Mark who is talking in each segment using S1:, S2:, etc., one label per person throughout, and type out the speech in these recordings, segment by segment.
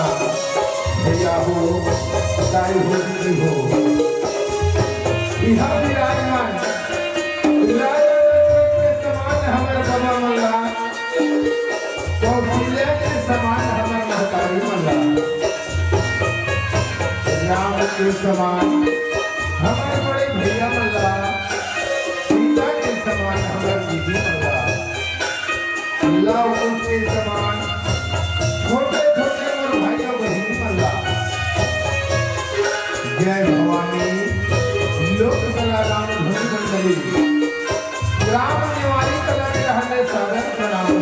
S1: भैया हो दाई हो दीदी हो यहाँ विराजमान के समान हमारे बाबा मल्ला कौशल्या के समान हमारे महतारी मल्ला राम के समान हमारे बड़े भैया मल्ला सीता के समान हमारे दीदी मल्ला लव के समान छोटे छोटे और भाइयों बहनी मल्ला जय भवानी लोक कला राम धुन मंडली राम निवारी कला में रहने सादर प्रणाम है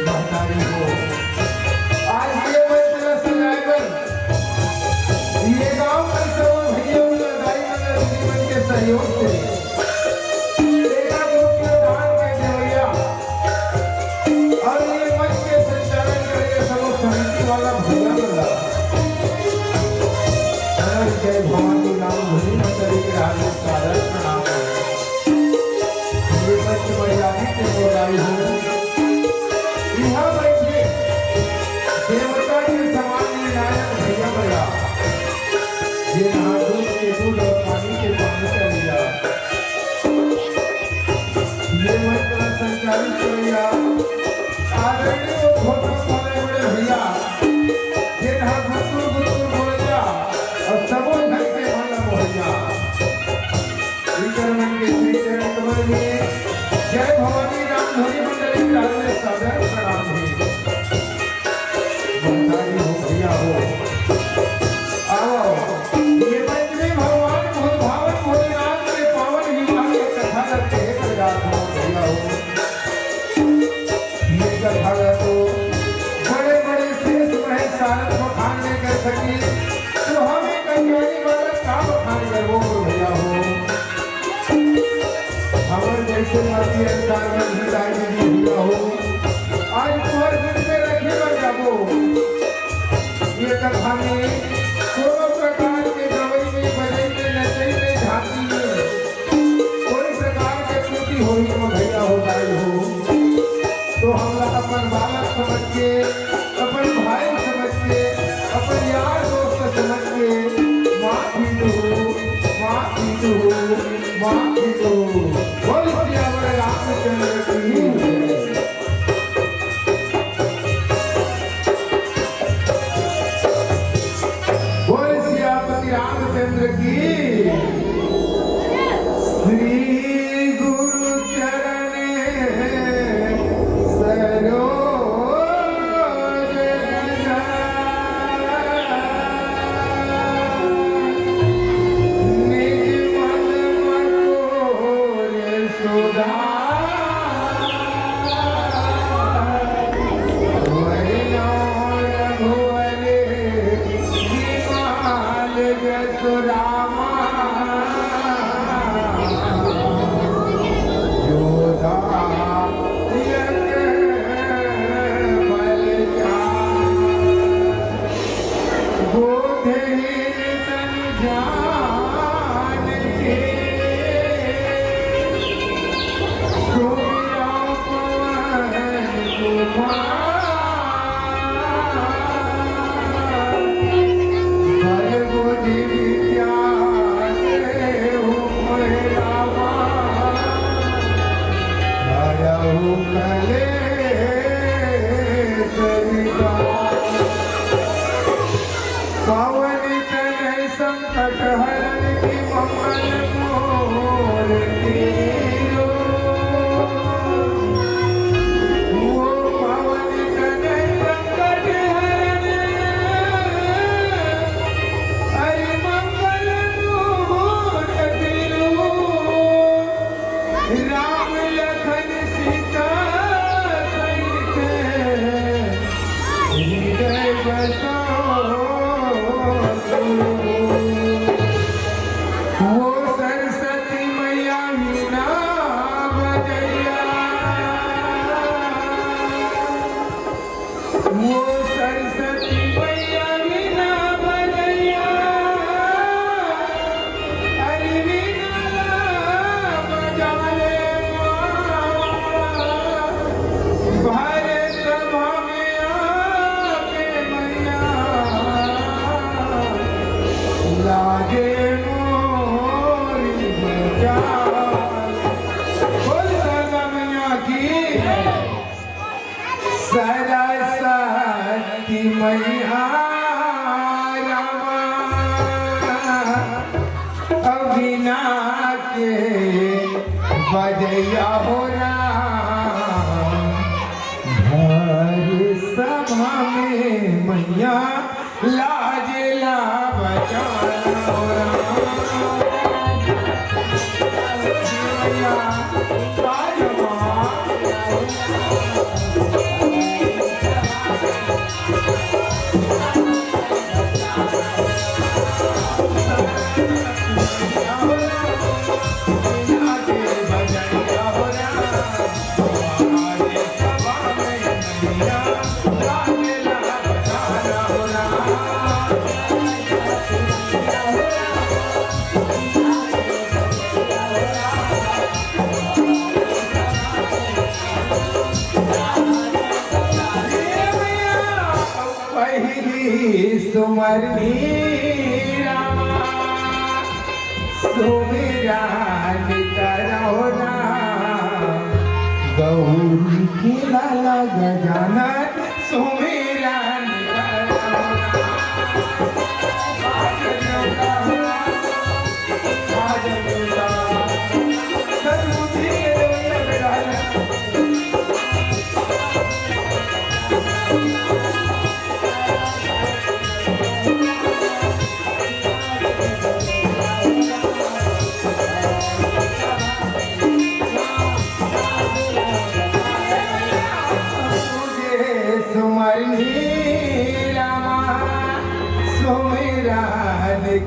S1: महतारी हो आज ये मंच सजाएगा ये गांव के सब भैयों का दाई मंडल जीवन के सहयोग से जय भवानी राम धुनी मंडली के हाथ सादर प्रणाम है ये मंच मर्यादित के बोलाई हो यहाँ बैठे देवता के समान नायक भैया भैया ये नहा दूध के दूध और पानी के पानी का लिया ये मंच का संचालित भैया आदरणीय घोषणा वाले बड़े भैया ये नहा गुत्तुर गुत्तुर बोलिया और सबो धन के माला मोहल्ला विक्रमन के श्री चरण कमल में जय भवानी राम धुनी मंडली के हाथ में सादर प्रणाम है महतारी हो भैया हो आओ ये मंच में भगवान भोलभावन भोलेनाथ के पावन विवाह की कथा करते हैं प्रयास हो भैया हो ये कथा तो बड़े बड़े शेष महेश सारथ को खान लेकर सकी तो हमें कल्याणी वाला काम खान कर वो भैया हो हमारे जैसे मर्जी अनुसार में हिदायत दी भैया हो आज तुम्हारे दिल में रखे बन जाओ ये कथा में दोनों प्रकार के गवई में बजे में नचई में झांकी में कोई प्रकार के त्रुटि हो भैया हो दाई हो तो हम लोग अपन बालक समझ के अपन भाई समझ के अपन यार दोस्त समझ के माफी दो बोल सियावर रामचंद्र की बोल सियापति रामचंद्र की श्री गुरु चरण सरोज निज मन मकोर सुधा वो सरस्वती मैया वीणा बजैया, वो सरस्वती मैया वीणा बजैया, अरे वीणा बजाले भारत सभा में आके मैया लागे मोरी बजा। बोल सरदा मैया की, सरस्वती मैया रामा अभिना के बजैया हो राम, हर सभा में मैया लाजला बजाना हो राम। मैया बाजवा सुमरनी रामा सुमिरन करो ना, गौरी की लाला गजानन सुमिरन करो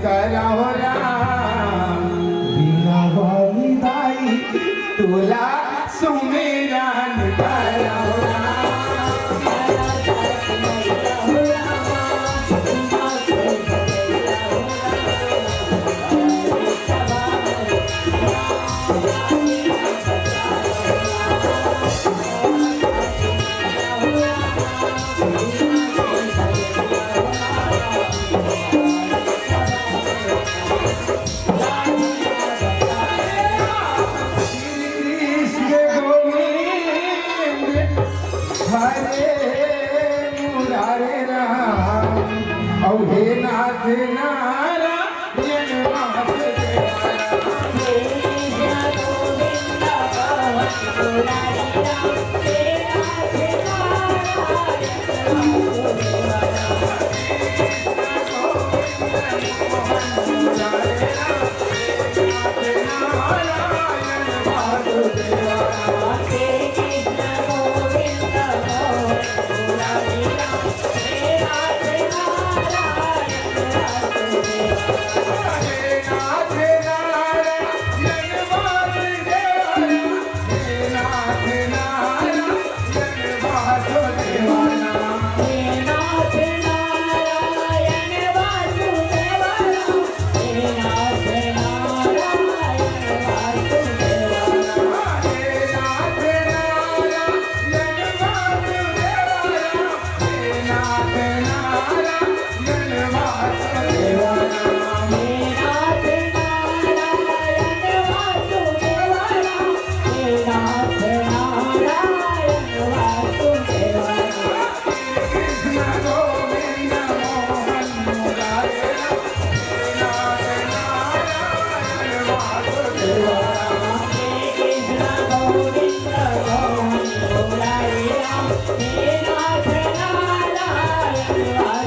S1: करो राम, बिना वाली दाई तुला सुमिरन करो राम। हरे मुरारे राम, औ हे नाथ नारायण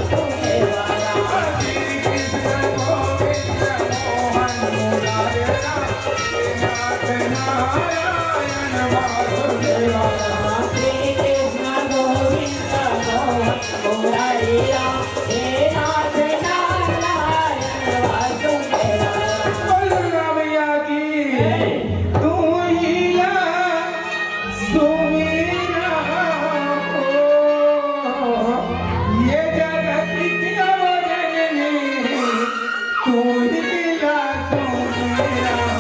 S2: Hey,
S1: ये जगत क्यों जननी तू ही लाखों मेरा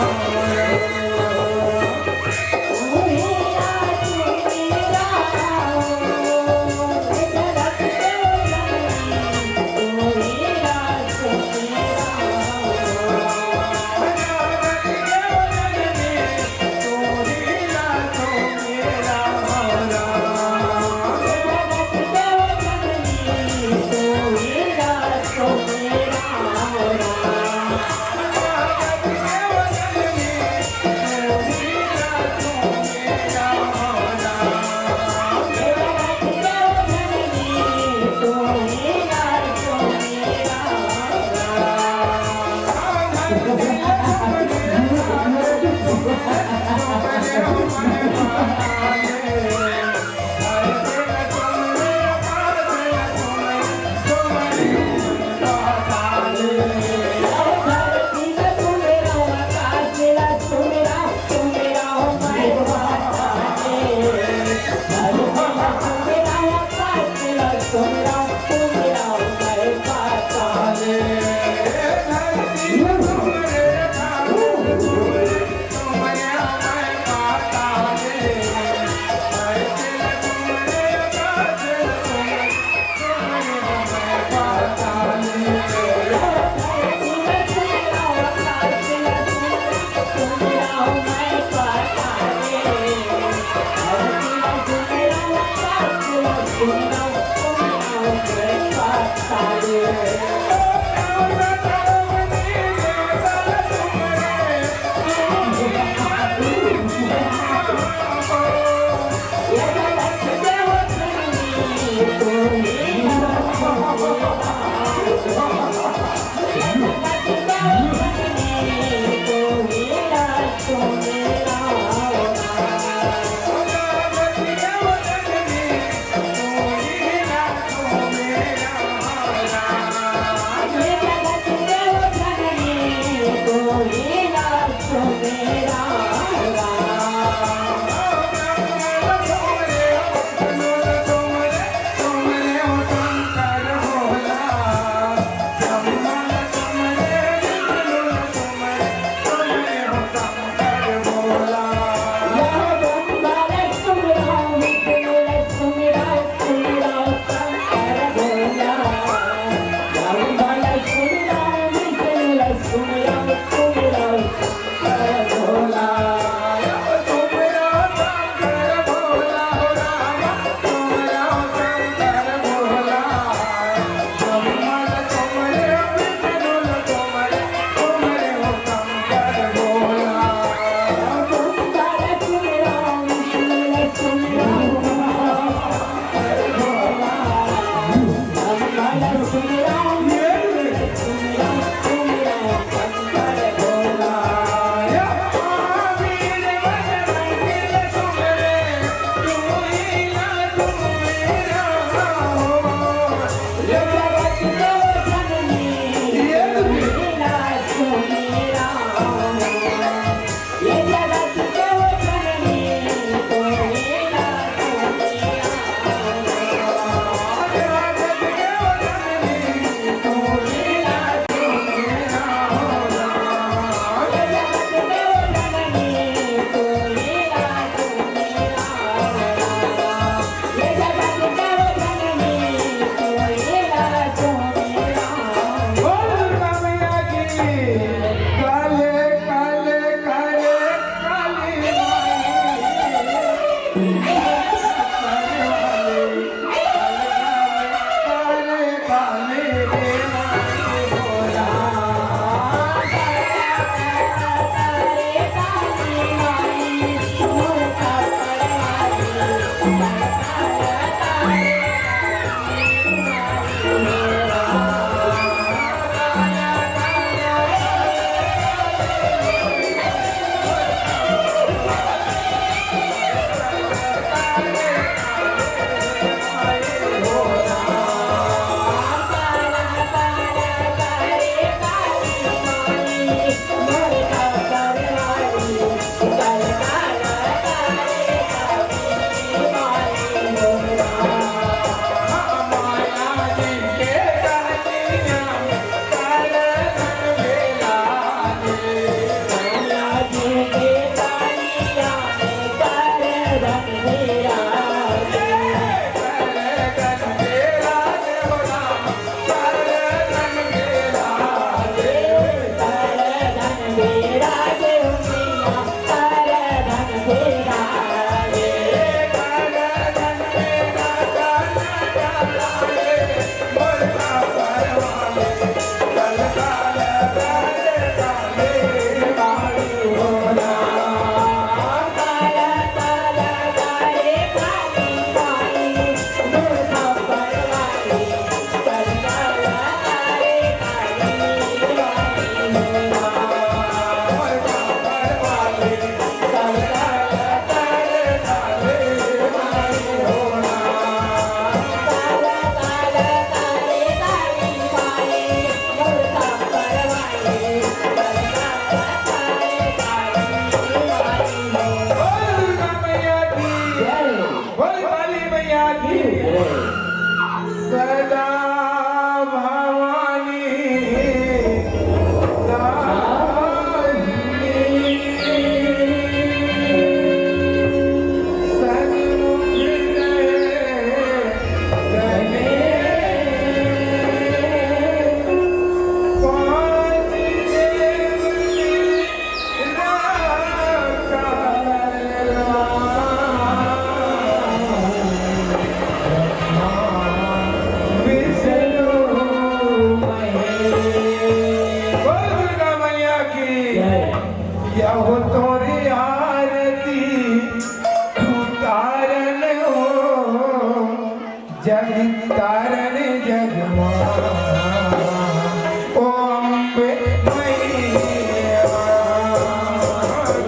S1: ओ अम्बे मैया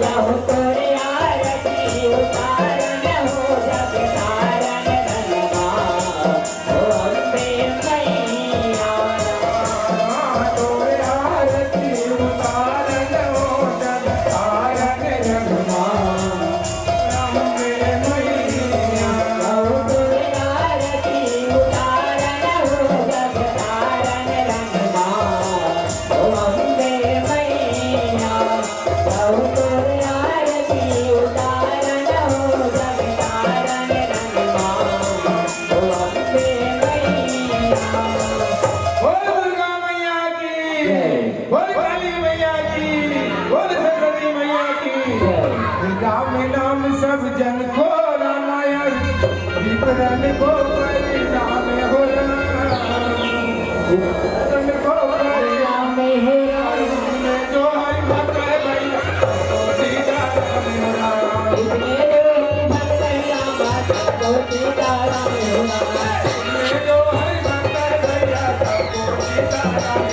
S2: लहु तोरे आरती उतारन हो जग तारन रंगवा ओ अम्बे मैया
S1: तोरे आरती उतारन हो जग तारन रंगवा अम्बे मैया
S2: लहु तोरे आरती उतारन हो जग तारन रंगवा ओ अम्बे मैया लहु तोरे आरती उतारन हो जग तारन रंगवा ओ अम्बे मैया
S1: बोल दुर्गा मैया की बोल काली मैया की बोल सरस्वती मैया की राम नाम सब जन को रामायण विवरण को परिणाम हो विवरण को परिणाम हो में जो हरि भक्त है भैया सीता राम
S2: इतने लोग भक्त राम को सीता राम होना
S1: में जो हरि भक्त है भैया सबको सीता राम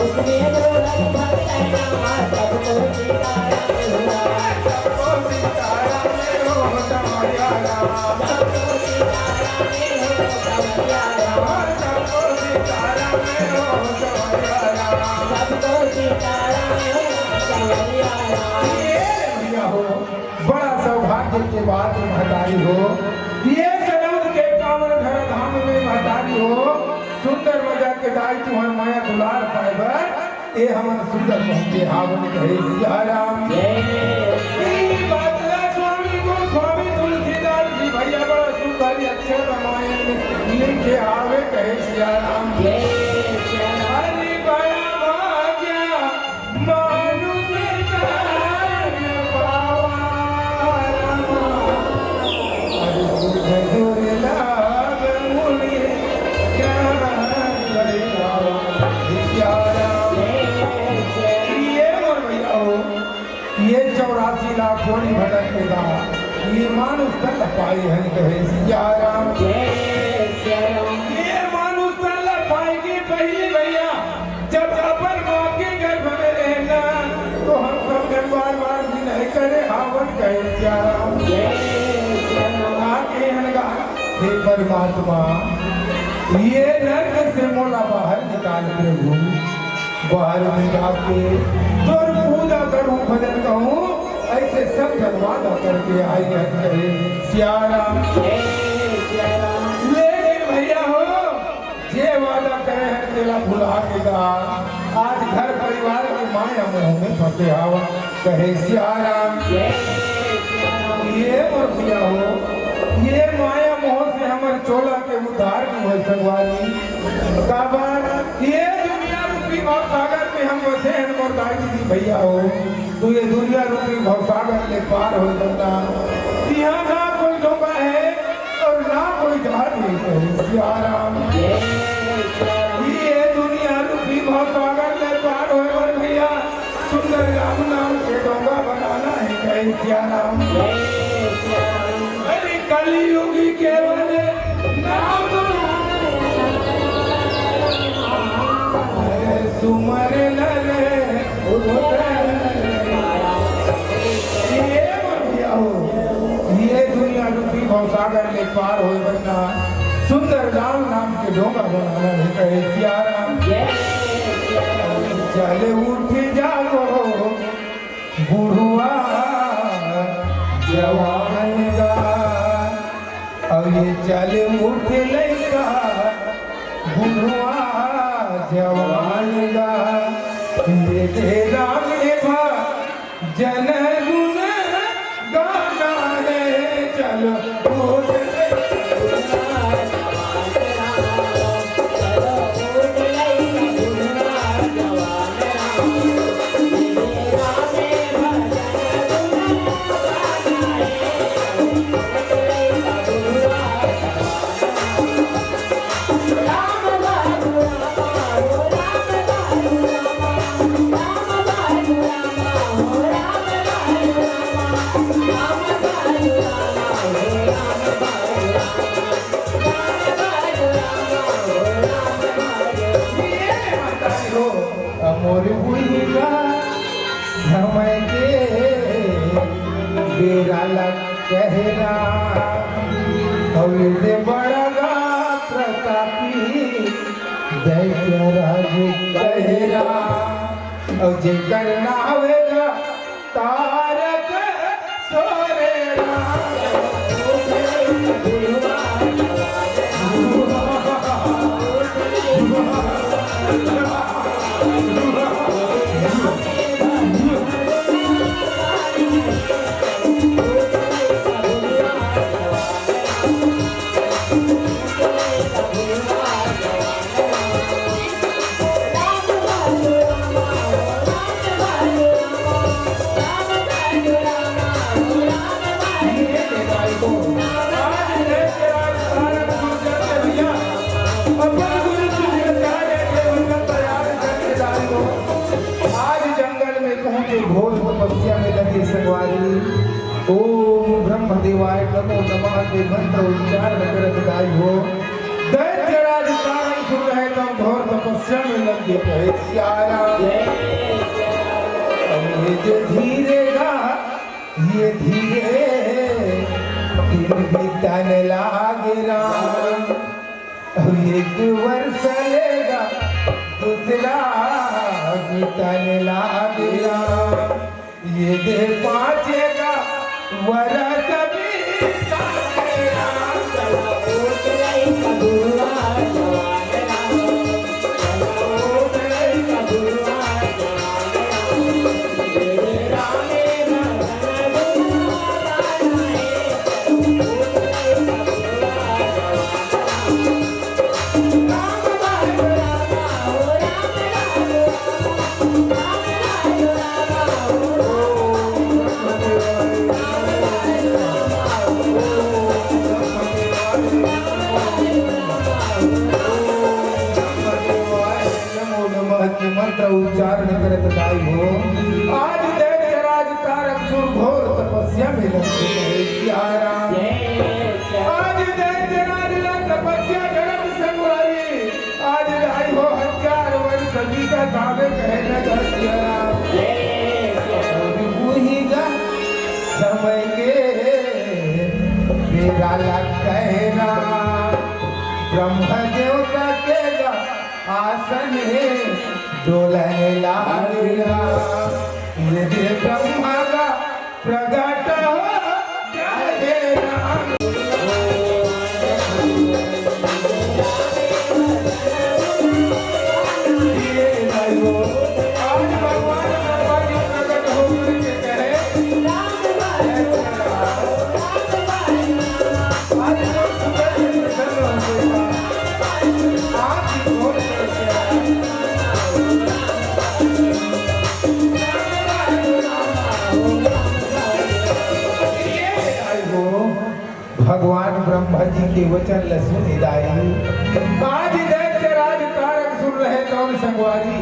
S2: इतने लोग भक्त राम सबको सीता राम होना
S1: सबको सीता राम हो समया राम
S2: सबको सीता राम हो समया राम
S1: सबको सीता राम हो समया राम
S2: सबको सीता राम हो समया राम
S1: भैया हो बड़ा सौभाग्य के बात महतारी हो ये सनौद के कांवर घर धाम में महतारी हो सुंदर मजा के दाई तुहर माया दुलार पाएबर ए हमन सुंदर पहुंचे हावन कहे सिया राम बादला स्वामी को स्वामी तुलसीदास जी भैया बड़ा सुंदर अक्षर रामायण में लिखे आवे कहे सिया राम हरि बड़ा भाग्य मानुष जान पावा हरि दुर्लभ मुनि ज्ञान करियावा सिया राम ये मोर भैया हो ये 84 लाख कोड़ी भटक के दा ये मानुष तक पाई है कहे सिया राम ये मानुष तक पाएगी पहले भैया जब अपन माँ के गर्भ में रहना तो हम सब जन बार बार भी नहीं करे हावन कहे सिया राम आके हनगा हे परमात्मा ये नरक से मोला बाहर निकाल प्रभु बाहर निकाल के तोर पूजा करूं भजन कहूं ऐसे सब जनवादा करके आई है कहे सिया राम लेकिन भैया हो जे वादा करे है तेरा भुला के गा आज घर परिवार के माया मोह में फंसे हवा कहे सिया राम ये मोर भैया हो ये माया मोह से हमर चोला के उद्धार की हो सकवानी का बात ये दुनिया रूपी भवसागर में हम बसे हैं मोर दाई जी भैया हो तू ये दुनिया रूपी भवसागर ले पार हो सकता यहाँ ना कोई धोखा है और ना कोई जहाज नहीं कहे सिया राम ये दुनिया रूपी भवसागर ले पार हो भैया सुंदर राम नाम के डोंगा बनाना है कहे सिया राम अरे कलियुगी केवल नाम सुमर लले ये दुनिया रूपी भवसागर ले पार हो बन्ना सुंदर राम नाम के डोंगा बनाना है कहे सिया राम चल उठ जागो बुढ़ुआ जवान गा अब ये चल उठ लैका बुढ़ुआ जवान गा ये तेरा भा जन गुण गाना रे चलो उठ
S2: राम
S1: मोर बुढ़िया समय के बेरा लग कहना अविद बड़गा प्रतापी दैत्य राज कहना और जेकर नावेगा तारक सोरेना घोर तपस्या में लगे संगवारी ओम ब्रह्मदेवाय नमो नमः के मंत्र उच्चारण करत गाय हो दैत्यराज तारण सुन रहे तब घोर तपस्या में लग गए कहे सियारा ये जो धीरे गा ये धीरे दिन बीतने लागे राम और एक वर्ष लेगा दूसरा बीतने लागेगा ये दे पाँचेगा वर्ष बीतेगा मंत्र उच्चारण करत गाय हो आज दैत्यराज तारकसुर घोर तपस्या में लगे हैं सियारा आज दैत्यराज ने तपस्या करत संगवारी आज गाय हो 1000 वर्ष बीता जावे कहे न सियारा बुढ़िया समय के बेरा लग कहना ब्रह्म देवता के आसन है डोलने लागेगा यदि ब्रह्मा का प्रगट हो जाएगा आज भगवान ब्रह्मा जी प्रगट हो करके कहे आज लोग सुबह से प्रसन्न होगा आज घोर भगवान ब्रह्मा जी के वचन लसुन हिदाई आज दैत्यराज तारक सुन रहे कौन संगवारी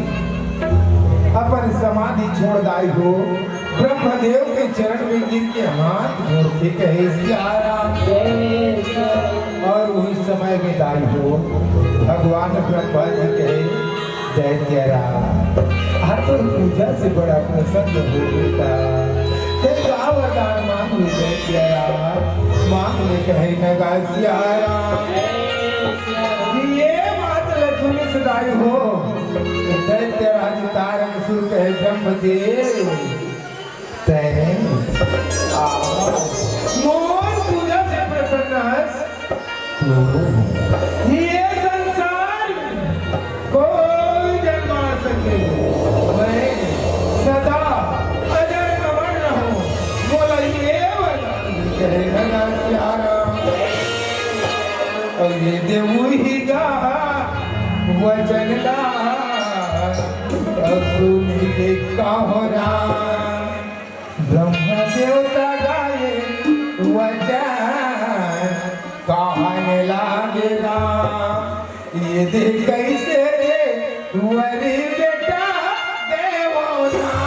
S1: अपन समाधि छोड़ दाई हो ब्रह्मदेव के चरण में गिर के हाथ जोड़ के कहे सियारा और वही समय में दाई हो भगवान ब्रह्मा जी कहे दैत्यराज हर पूजा से बड़ा प्रसन्न हो बेटा वरदान मांग ले दैत्यराज मांग ले कहे न गाय सियारा ये बात लक्ष्मी सदाई हो दैत्यराज तारकसुर कहे ब्रह्मदेव तेरे मोर पूजा से प्रसन्न ये संसार कोई जन मार सके मैं सदा अजर अमर रहूं बोला ये कहेगा प्यारा और ये देवही गा वचन ला सुनी कहरा ब्रह्म देवता गाए वचन कहने लागेगा ये दे कैसे रे वरी बेटा देवता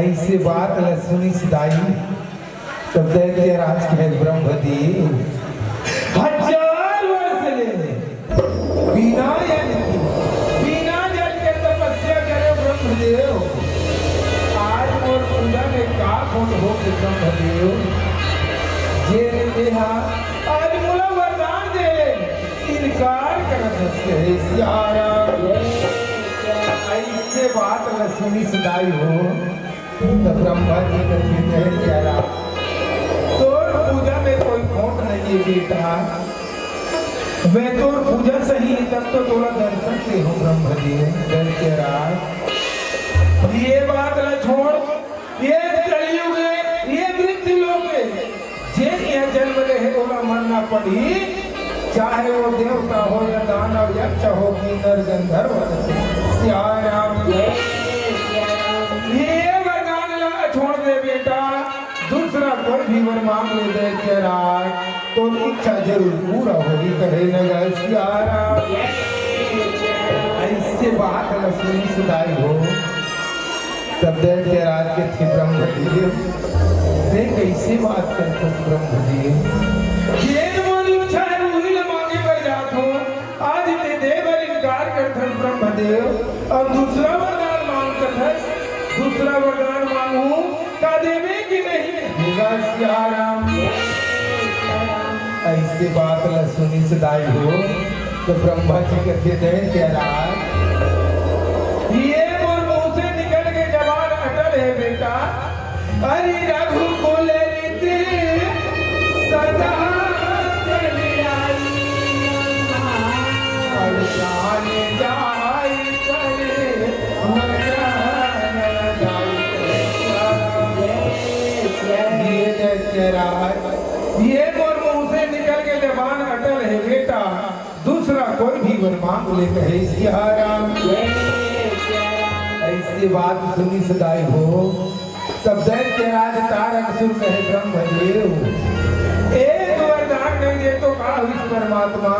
S1: ऐसे बात ल सुनी सिदाई तब दैत्य राज के ब्रह्मदेव 1000 वर्ष ले बिना जल के तपस्या करे ब्रह्मदेव। आज और पूजा में का खोट हो के ब्रह्मदेव जे देहा आज मुला वरदान दे इनकार करत है सियारा। ऐसे बात न सुनी सुनाई हो तो ब्रह्मा जी कहते हैं प्यारा तोर पूजा में कोई खोट नहीं है बेटा, मैं तोर पूजा सही तब तो तोरा दर्शन से हो ब्रह्मा जी दैत्य राज। ये बात न छोड़, ये कलयुग ये मृत्यु लोक जे यह जन्म रहे ओला मरना पड़ी, चाहे वो देवता हो या दानव यक्ष हो कि नर गंधर्व। ये वरदान ला छोड़ दे बेटा, दूसरा कोई भी वर मांग ले दैत्य राज तो इच्छा जरूर पूरा होगी कहे नगर सियारा। ऐसे बात न सुनी सुनाई हो तब दैत्य राज के थे ब्रह्मदेव देख कैसे बात करते ब्रह्मदेव आज ते देवर इनकार करते ब्रह्मदेव। अब दूसरा वरदान मांगते है, दूसरा वरदान मांगू का देवे कि नहीं राम। ऐसे बात ल सुनी सदाई हो तो ब्रह्मा जी कहते हैं क्या राज ये मोर मुंह से निकल के जवान अटल है बेटा। अरे रघु कुल रीति सदा ये मोर मुंह से निकल के जबान अटल है बेटा, दूसरा कोई भी वर मांग ले कहे सियाराम। ऐसी बात सुनी सदाई हो तब दैत्य राज तारक सुर कहे ब्रह्मदेव एक वरदान नहीं दे तो का हुई परमात्मा,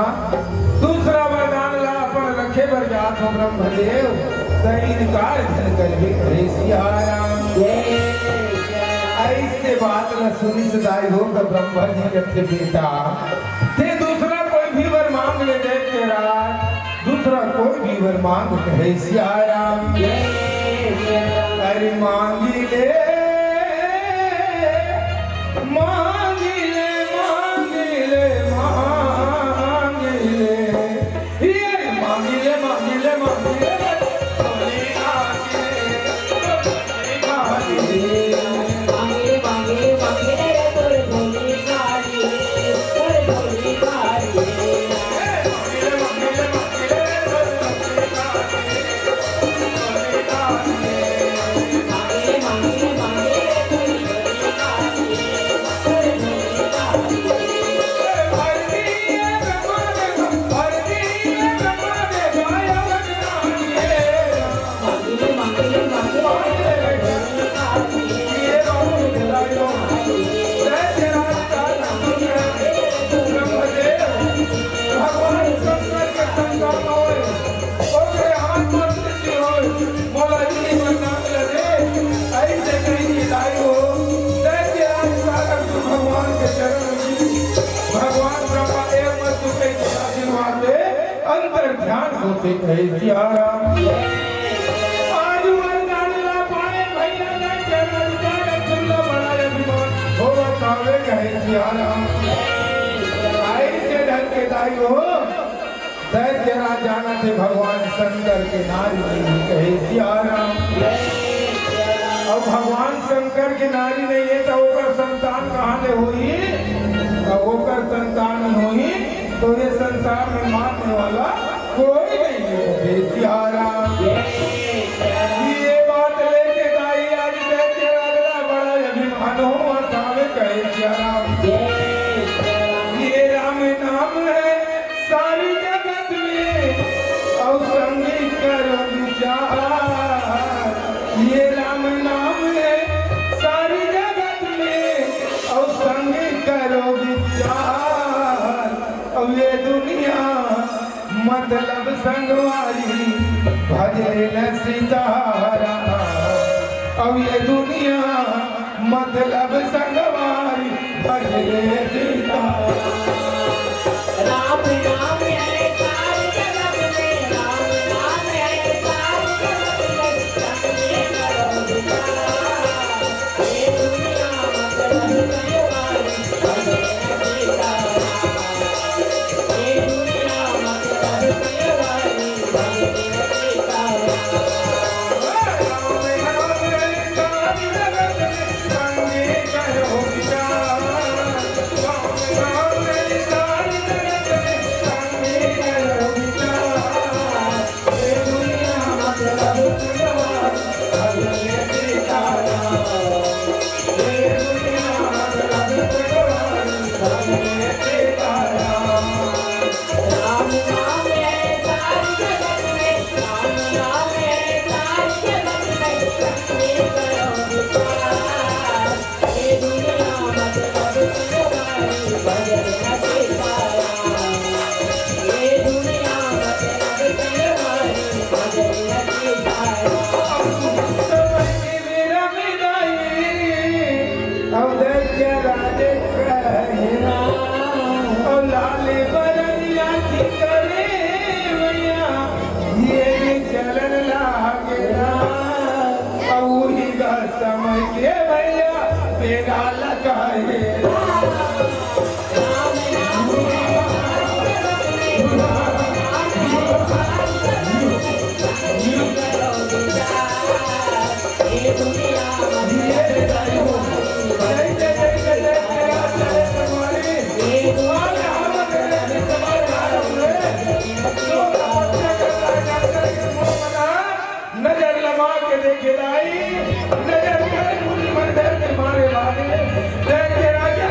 S1: दूसरा वरदान ला अपन रखे बर जात हो ब्रह्मदेव इनकार धन कर भी कहे सियाराम। ऐसे बात न सुनी सदाई हो तो ब्रह्मा जी कहते बेटा ते दूसरा कोई भी वर मांग ले दैत्य राज, दूसरा कोई भी वर मांग कहे सियाराम। अरे मांगी ले मांगी ले मांगी ले मांगी ले ये मांगी ले मांगी ले मांगी ले ध्यान होते कहे सियाराम। आज वरदान ला पाए भैया ने चरण का चुल्ला बनाए विमान हो कावे कहे सियाराम। ऐसे ढंग के दाई हो दैत्य राज जाना थे भगवान शंकर के नारी नहीं कहे सियाराम। अब भगवान शंकर के नारी नहीं है तो ओकर संतान कहाँ ले हुई, अब ओकर संतान हुई तो ये संसार में मारने वाला कोई नहीं है सियाराम। ये बात लेके दाई आज दैत्य राज बड़ा अभिमान हो और कावे कहे सियाराम। ये राम नाम है सारी जगत में और संगी करो विचार, ये राम नाम है सारी जगत में और संगी करो विचार। अब ये दुनिया मतलब संगवारी भजे न सितारा अब ये दुनिया मतलब संगवारी भजले सीता
S2: राम नाम है सारी जगत में राम नाम है सारी जगत में संगे करो विचार ये दुनिया मतलब संगवारी भजले सीता ये दुनिया मतलब संगवारी भजले सीता राम नाम है सारी जगत में राम नाम है सारी जगत में संगे करो विचार ये दुनिया मतलब संगवारी भजले सीता ये दुनिया मतलब संगवारी भजले सीता
S1: समय के भैया बेगा लगाए
S2: राम नाम है सारी जगत में राम नाम है सारी जगत में संगे करो विचार ये दुनिया मतलब संगवारी भजले
S1: नजर लगा के देखे लाई नजर कर मुझ मंदिर के मारे वाले देखे राजा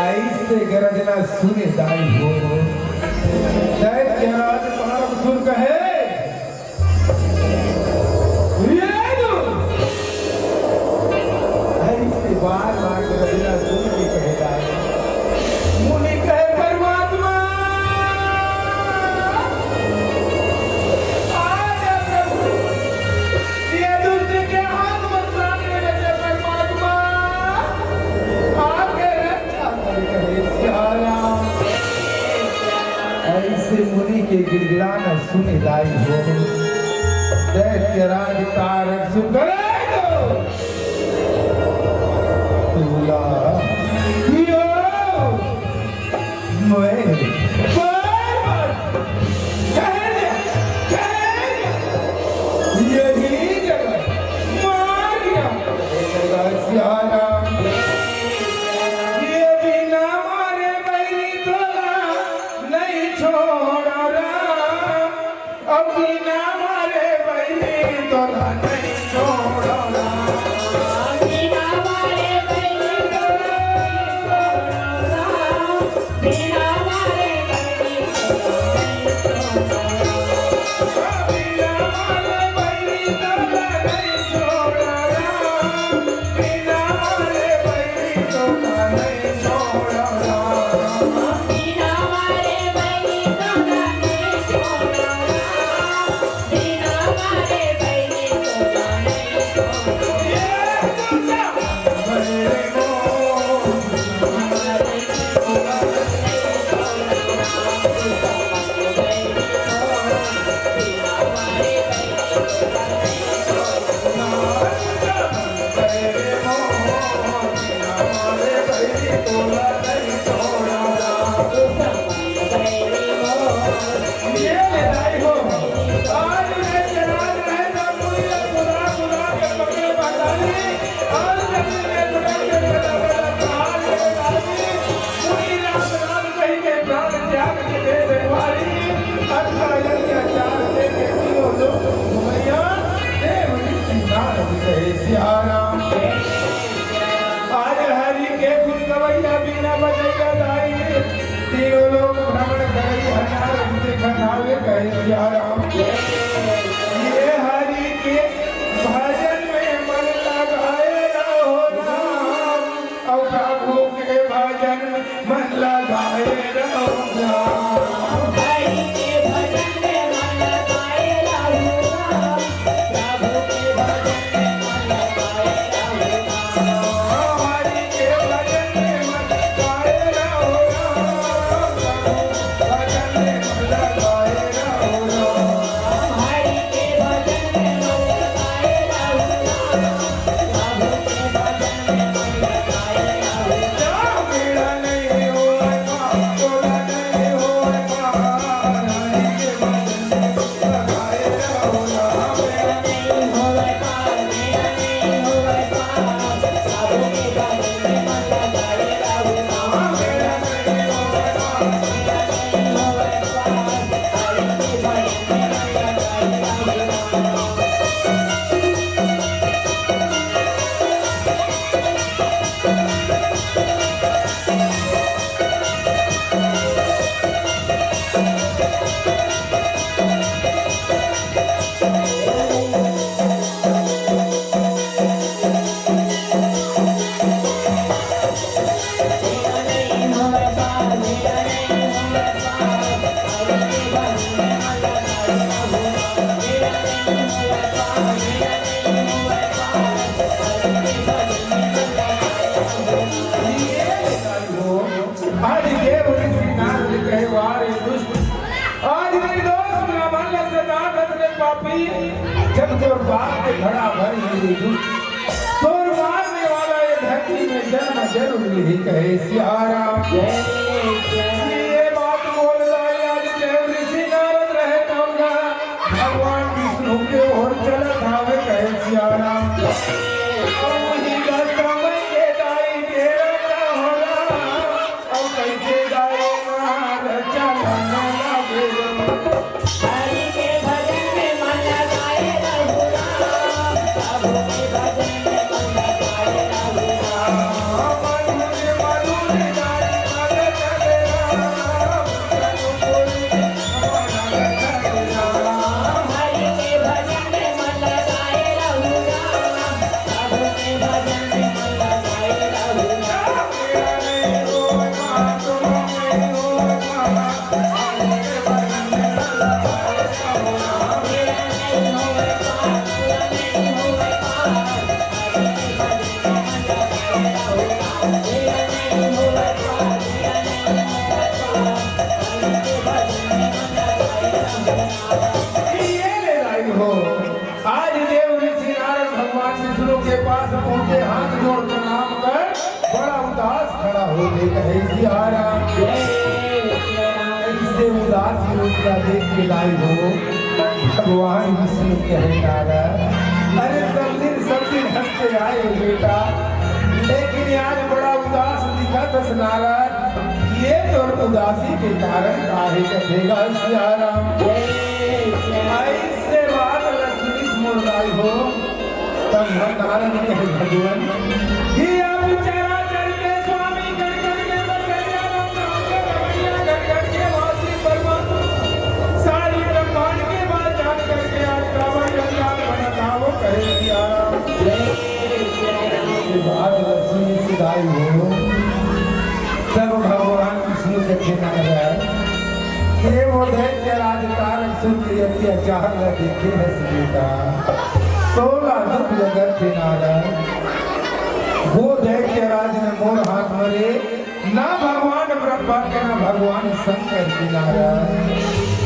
S1: ऐसे गरजना सुने दाई हो दैत्य राज तुम्हारा सुर कहे ऐसे बार बार गरजना सुन के कहे दाई मुनि कहे परमात्मा आजा प्रभु ये दुष्ट के हाथ मत लाने लगे परमात्मा आके रक्षा करे सियाराम ऐसे मुनि के गिड़गिड़ाना सुने दाई हो दैत्य राज तारक सुकर तुला यो मैं बार यही जगह मार गया सियाराम ये बिना मारे बैरी तोला नहीं छोड़ा राम अब बिना मारे बैरी तोला नहीं छोड़ा राम
S2: बिना मारे बैरी तोला
S1: लिखनावे कहे सिया राम ये हरि के भजन में मन लगाए रहो राम और प्रभु के भजन में मन लगाए रहो राम
S2: हरि के भजन में मन लगाए रहो राम प्रभु के भजन में मन लगाए रहो राम
S1: हरि के भजन में मन लगाए रहो राम भजन में मन लगाए रहो राम
S2: हरि के भजन में मन लगाए रहो राम प्रभु के भजन में मन लगाए रहो राम
S1: मेरा नहीं होए तोरा नहीं होए हरि के भजन में लगाए रहो राम
S2: मेरा नहीं होवे पार मेरा नहीं होवे पार प्रभु के भजन में मन लगाए रहो राम
S1: मेरा नहीं होए
S2: मेरा नहीं होवे पार हरि के भजन में मन लगाए रहो राम मेरा नहीं होवे पार मेरा नहीं होवे पार हरि के भजन में मन लगाए रहो राम मेरा नहीं होवे पार मेरा नहीं होवे पार हरि के भजन में मन लगाए रहो राम
S1: आज देव ऋषि नारद कहे वारे दुष्ट आज निर्दोष ब्राह्मण का सदागत रे पापी जब जब बात के घड़ा भर मेरी दुष्ट तोर मारने वाला ये धरती में जन्म जरूर नहीं कहे सिया राम
S2: जय जय
S1: ये बात बोल रहा है आज देव ऋषि नारद रहे कहूँगा भगवान विष्णु के ओर चलत आवे कहे सिया राम वही गस्तम के दाई तेरा ना होला और कैसे गाएगा चलन लगे
S2: हरि के भजन में मन लगाए रहो राम प्रभु के भजन में मन लगाए रहो राम
S1: मधुर मधुर गाई मगन रे राम अनुकूल मन रे राम
S2: हरि के भजन में मन लगाए रहो राम प्रभु के भजन में मन लगाए रहो राम
S1: मेरा नहीं होए तुम नहीं होए आगे भजन में लगाए रहो राम
S2: मेरा नहीं होवे पार पूरा नहीं होवे पार हरि के भजन में मन लगाए रहो राम मेरा नहीं होवे पार मेरा नहीं होवे पार हरि के भजन में मन लगाए रहो राम
S1: ये ले लाई हो आज देव ऋषि नारद भगवान विष्णु के पास पहुंचे हाथ जोड़ प्रणाम कर बड़ा उदास खड़ा हो गए कहे सिया राम
S2: जय श्री राम
S1: ऐसे उदास मुद्रा देख के लाई हो भगवान विष्णु कहे नारद अरे सब दिन हंसते आए हो बेटा लेकिन आज बड़ा उदास दिखा दस नारद ये तो उदासी के कारण काहे कहेगा सिया राम
S2: जय श्री राम
S1: ऐसे बात लक्ष्मी मुरलाई हो तब नारायण कहे भगवान कि अब चराचर के स्वामी गण गण के बसैया राम नाम के रमैया गण गण के वासी परमात्मा सारी ब्रह्मांड के बात जान करके आज रावण कल्याण बनाओ कहे सिया राम
S2: जय श्री राम
S1: ये बात लक्ष्मी सिधाई हो तब भगवान विष्णु के नारायण ये वो दैत्य राज तारक सूर्य अत्याचार न देखे है सीता 16 दुख जगत के नारायण वो दैत्य राज ने मोर हाथ मरे ना भगवान ब्रह्मा के ना भगवान शंकर की नारायण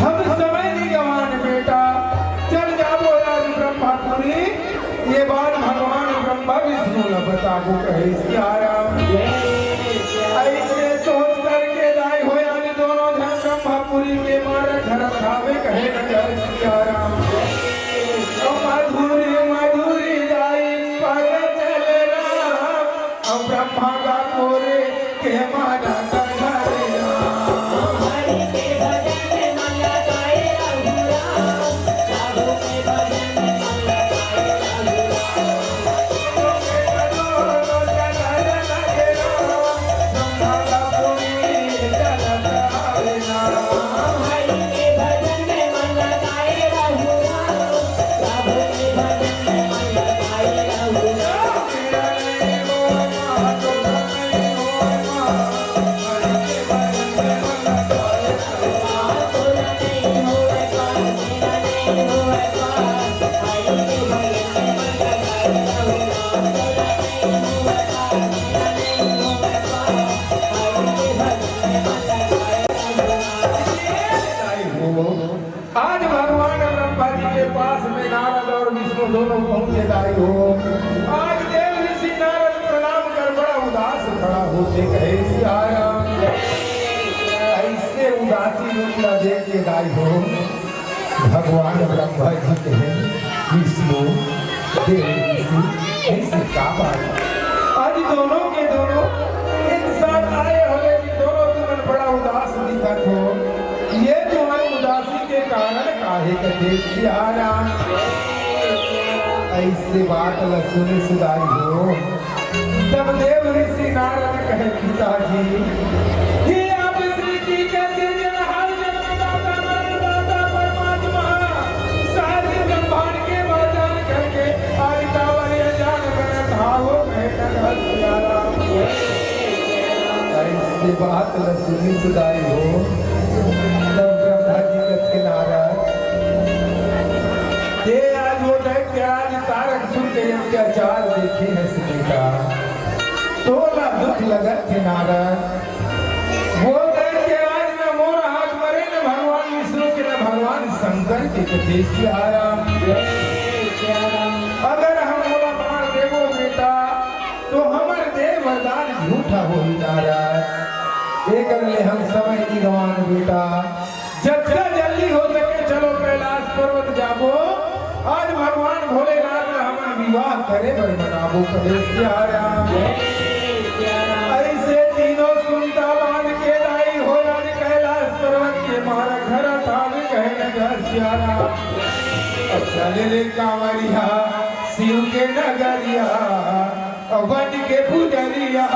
S1: हम समय नहीं गवान बेटा चल जाओ आज ब्रह्मापुरी ये बात भगवान ब्रह्मा विष्णु न बताबो कहे सिया राम
S2: जय श्री राम
S1: ऐसे सोच करके दाई हो यानी दोनों जन ब्रह्मापुरी के मारे घर खावे कहे न जय सिया राम ओ मधुरी मधुरी दाई पग चले राम और ब्रह्मा का कोरे के मारा करे राम
S2: हरि के भजन में मन लगाए रहो राम प्रभु के भजन में मन लगाए रहो राम हरि के
S1: दाई हो। आज देव ऋषि नारद प्रणाम कर बड़ा उदास खड़ा होते कहे सियाराम। ऐसे उदासी रूप न देख के दाई हो भगवान ब्रह्मा जी कहे विष्णु देव ऋषि ऐसे का बात। आज दोनों के दोनों एक साथ आए होले कि दोनों तुमन बड़ा उदास दिखत हो। ये तुम्हारी उदासी के कारण काहे के देख सियाराम। ऐसे बात ल सुनी सुधाई हो। तब देव ऋषि नारद कहे पिताजी कि आप सृष्टि के सृजनहार जगन्नाथ दाता परमात्मा सारे ब्रह्मांड के वरदान करके आज कावरे जान कर धावो कहकर सियाराम। ऐसे बात ल सुनी सुधाई हो। तब ब्रह्मा जी के किनारा ये आज वो दैत्य आज तारक सुन के अत्याचार देखे है सुनीता तो ना दुख लगत थे नारद। वो दैत्य आज न मोर हाथ मरे न भगवान विष्णु के न भगवान शंकर के कथे सियाराम। अगर हम मोला मार देवो बेटा तो हमर देव वरदान झूठा हो नारद। एक ले हम समय की गवान बेटा जितना जल्दी हो सके चलो कैलाश पर्वत जाबो। आज भगवान भोलेनाथ ने हमारा विवाह करे बर मनाबो कहे सियाराम। ऐसे तीनों सुनता बांध के लाई हो आज कैलाश पर्वत के मारा घर था भी कहे न सियाराम। अच्छा ले कांवरिया शिव के नगरिया वन के पुजरिया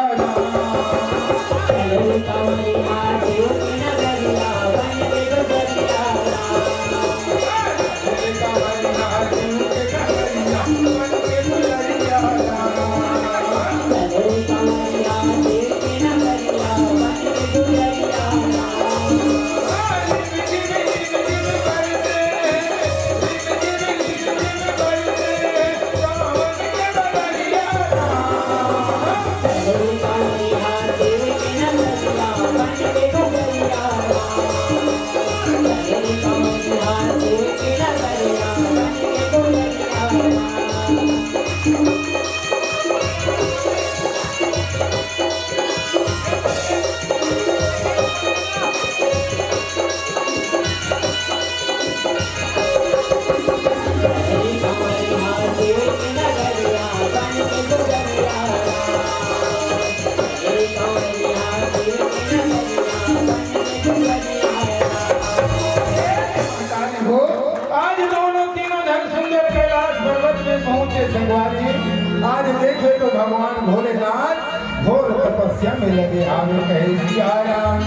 S1: आज देखे तो भगवान भोलेनाथ घोर तपस्या में लगे आवे कहे सियाराम।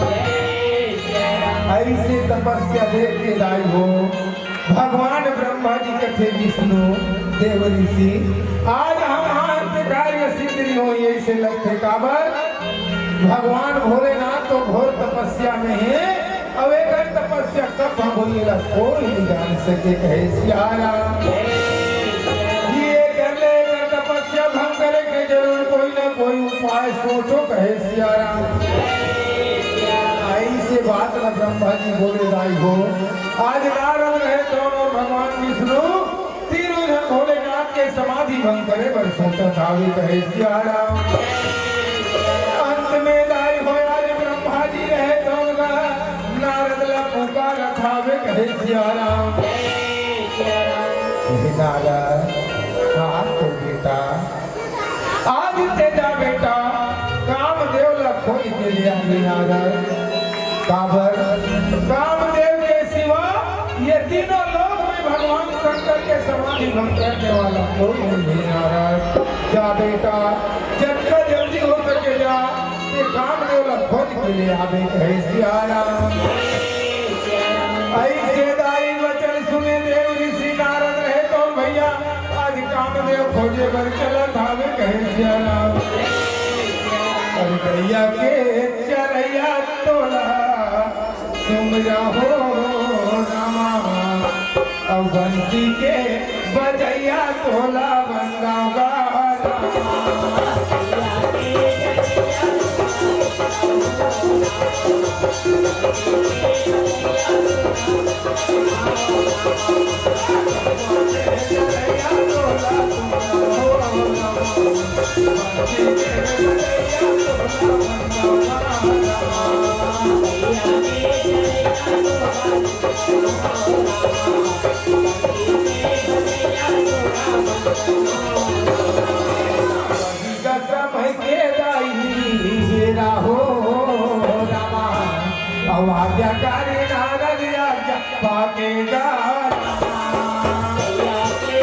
S1: ऐसे तपस्या देख के दाई हो भगवान ब्रह्मा जी कथे विष्णु देव ऋषि आज हम कार्य सिद्ध नहीं हो ऐसे लगते काबर भगवान भोलेनाथ तो घोर तपस्या में है। अब एक तपस्या कब हम होइला कोई नहीं जान सके कहे सियाराम। करे के जरूर कोई ना कोई उपाय सोचो कहे सियाराम। ऐसे बात न ब्रह्मा जी बोले दाई हो। आज नारद रहे दोनों भगवान विष्णु तीनों जन भोलेनाथ के समाधि भंग करे बर सोचा धावे कहे सियाराम। अंत में दाई हो आज ब्रह्मा जी रहे दोनों नारद ला पुकार धावे कहे सियाराम। नारद हाँ तो बेटा आज तेजा बेटा कामदेव ला खोज के लिए नारद काबर कामदेव के सिवा ये तीनों लोग में भगवान शंकर के समाधि भंग करने वाला कोई नहीं नारद। जा बेटा जितना जल्दी हो सके जा ये कामदेव ला खोज के लिए आवे कहे सियाराम। ऐसे दाई वचन सुने देव ऋषि नारद रहे तो भैया आज कामदेव खोजे बर चला धावे कहे सियाराम। भैया के चरैया तोला तुम जाहो रामा अब बंसी के बजैया तोला बंगावा चरैया तोला आज्ञाकारी नारद आज्ञा पाकेगा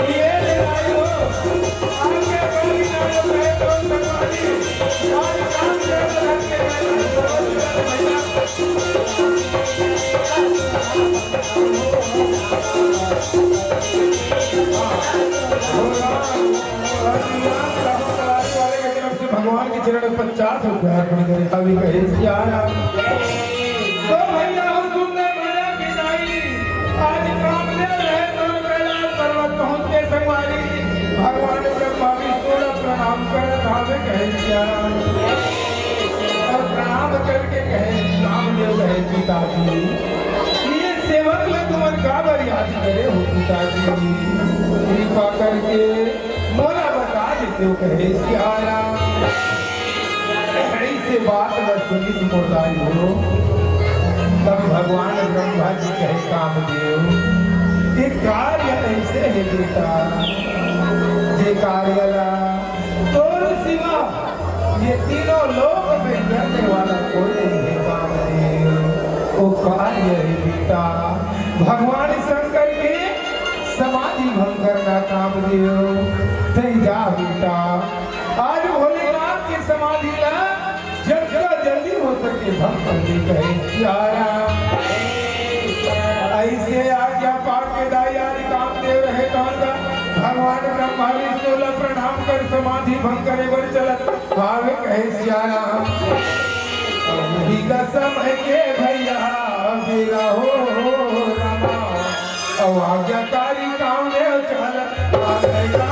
S1: ये ले आयो आज्ञाकारी नारद है तो सवारी और काम कर रखे भगवान के चरण 50 रुपया अर्पण करें कभी कहे यार तो भैया हम सुंदर भैया की नाई आज कामदेव रहे तो कैलाश पर्वत पहुंचे संगवारी भगवान ब्रह्मा विष्णु प्रणाम कर धावे कहे सियाराम और प्रणाम करके कहे कामदेव कहे पिताजी ये सेवक ल तुमन का बरियाती करे हो पिताजी कृपा करके मोला बता देते हो कहे सियाराम ऐसे बात न सुनी तुम बताई हो तब भगवान ब्रह्मा जी कहे कामदेव ये कार्य ऐसे है बेटा जे कार्य तो सिवा ये तीनों लोक में रहने वाला कोई नहीं है कामदेव वो कार्य है बेटा भगवान शंकर के समाधि भंग करना कामदेव सही जा बेटा आज भोलेनाथ की समाधि ला जल्दी हो सके भक्त जी कहे सियाराम ऐसे आज्ञा पाक के दायारी कामदेव रहे कौन का भगवान ब्रह्मा विष्णु प्रणाम कर समाधि भंग करे बर चलत भावे कहे सियाराम वही का समय के भैया मेरा हो रामा और आज्ञाकारी कामदेव चलत आएगा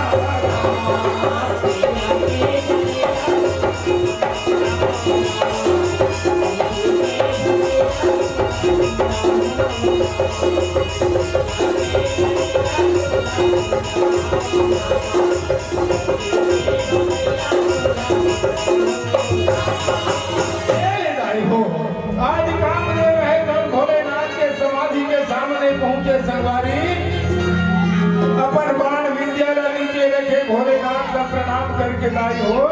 S1: आज कामदेव है तो भोलेनाथ के समाधि के सामने पहुंचे संगवारी अपन बाण विद्या नीचे रखे भोलेनाथ का प्रणाम करके लाई हो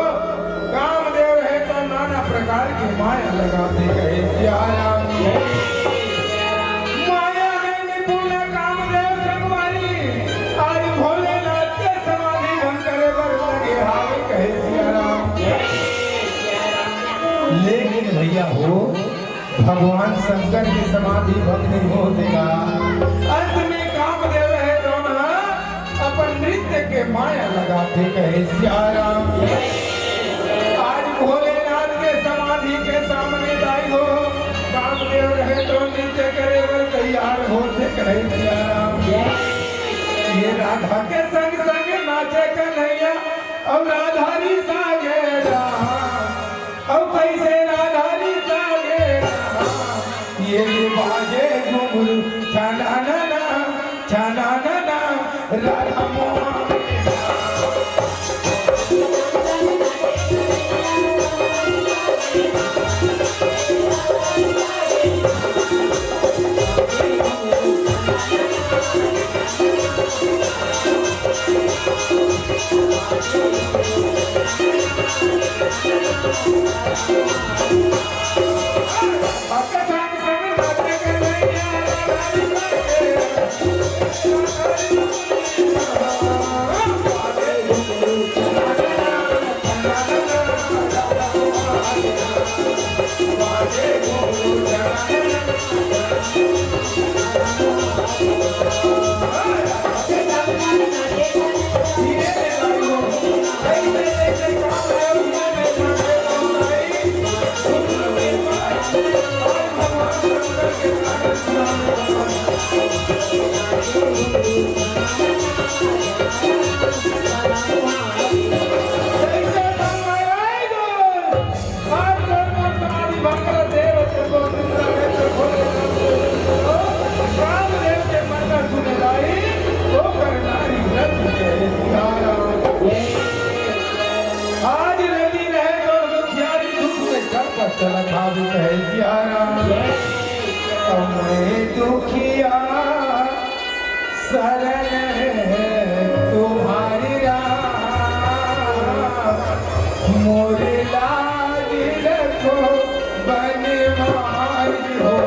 S1: कामदेव है तो नाना प्रकार की माया लगाते गए सियाराम माया में निपुण कामदेव संगवारी आज भोलेनाथ के समाधि भंग करे बर लगे हावे कहे सियाराम लेकिन भैया हो भगवान शंकर की समाधि भंग नहीं हो देगा अंत में कामदेव है दोनों अपन नृत्य के माया लगाते कहे सियाराम आज भोलेनाथ के समाधि के सामने लाई हो कामदेव रहे तो नृत्य करे बर तैयार होते कहे सियाराम ये राधा के संग संग नाचे कन्हैया और राधारी सागे अब कैसे राधारी सागे ये बाजे घुंघरू छाना ना राधा मोहन दुखिया शरण तुम्हारी राम मोर लाज रखो बनवारी हो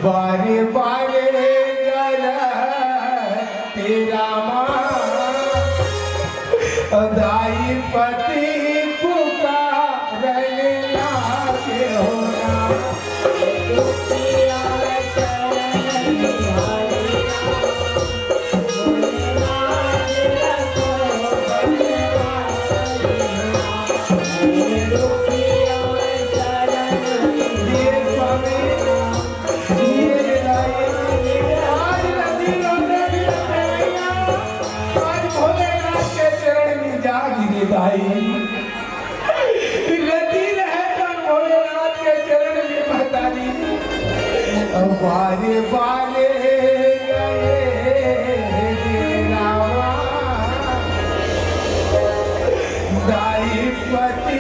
S1: बारे बारे गला तेरा दाई पति पुकारने लागे होना बारे बारे दाई पति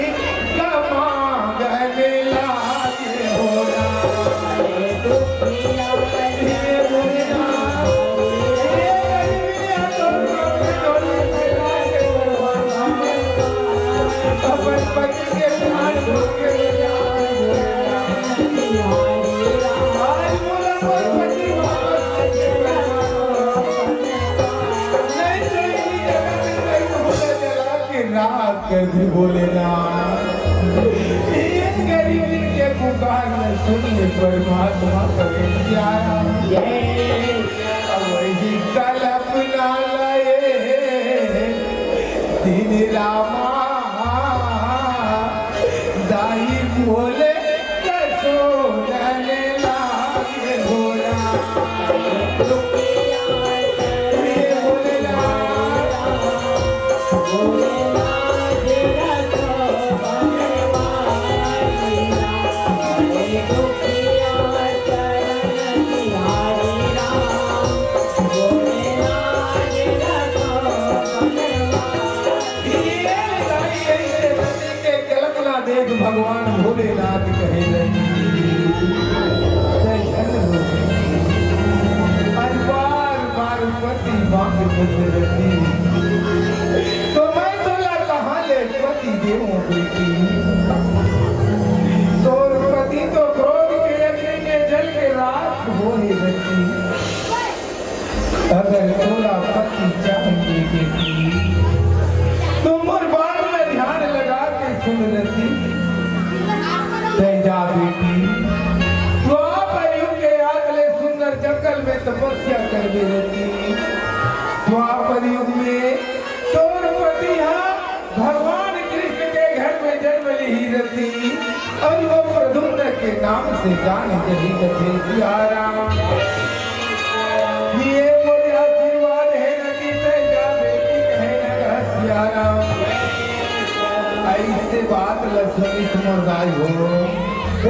S1: कमांगने लागे होना अपन पति के प्राण कर भी बोले ना एक गरीबी के पुकार में सुनिए परमात्मा करे प्यारा वही कल्पना लाए दिन रामा दाई बोले कसो डले लागे भोला भगवान भोलेनाथ कहे बार बार पति बाप रहती तो मैं बोला कहाँ ले पति देवों बेटी तो पति तो क्रोध के अग्नि के जल के रात हो ही बची अगर बोला पति चाहिए बेटी तुम और बात में ध्यान लगा के सुन रही जा बेटी द्वापर युग के अगले सुंदर जंगल में तपस्या कर रहती द्वापर युग में द्रौपदी भगवान कृष्ण के घर में जन्म ली रहती और वो प्रद्युम्न के नाम से जान चली करते ये बोले आशीर्वाद है नदी से जा बेटी कहे न सियारा ऐसे बात लक्ष्मी सुमरदाई हो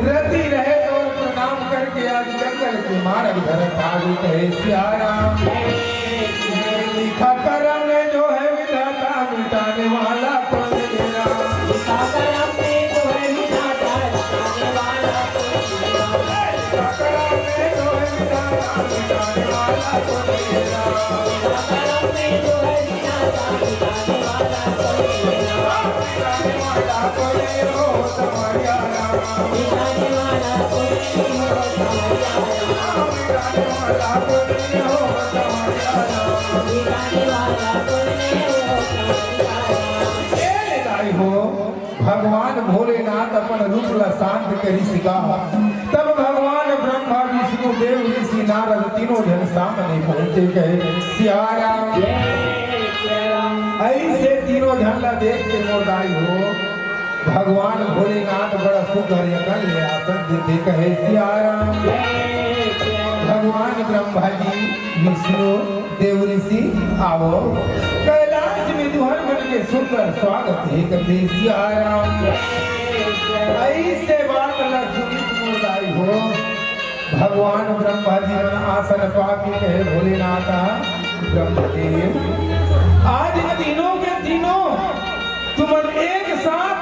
S1: रति रहे तो प्रणाम करके के आज जंगल के मार्ग धरत आगे कहे सियाराम। लिखा करम में जो है विधाता मिटाने वाला कौन मेरा।
S2: लिखा करम में जो है विधाता मिटाने वाला कौन मेरा।
S1: लिखा करम में जो है विधाता मिटाने वाला कौन मेरा।
S2: लिखा करम में जो है विधाता मिटाने वाला कौन मेरा।
S1: मिटाने वाला कौन हो समरिया राम।
S2: मिटाने वाला कौन हो समरिया राम।
S1: मिटाने वाला कौन हो समरिया राम।
S2: मिटाने वाला कौन हो समरिया राम।
S1: ए लाई हो भगवान भोलेनाथ अपन रूप ला शांत करी सिका। तब भगवान ब्रह्मा विष्णु देव ऋषि नारद तीनों जन सामने पहुंचे कहे सियाराम।
S2: जय श्री राम।
S1: ऐसे तीनों जन ला देख के मोरदाई हो भगवान भोलेनाथ बड़ा सुघर यकन ले आसन देते कहे सियाराम।
S2: जय श्री राम।
S1: भगवान ब्रह्मा जी विष्णु देव ऋषि आओ कैलाश में दुहर बन के सुंदर स्वागत है कहते सियाराम। ऐसे बात ला सुनी मुरदाई हो भगवान ब्रह्मा जी मन आसन पाके कहे भोलेनाथ ब्रह्मदेव आज तीनों के तीनों तुम एक साथ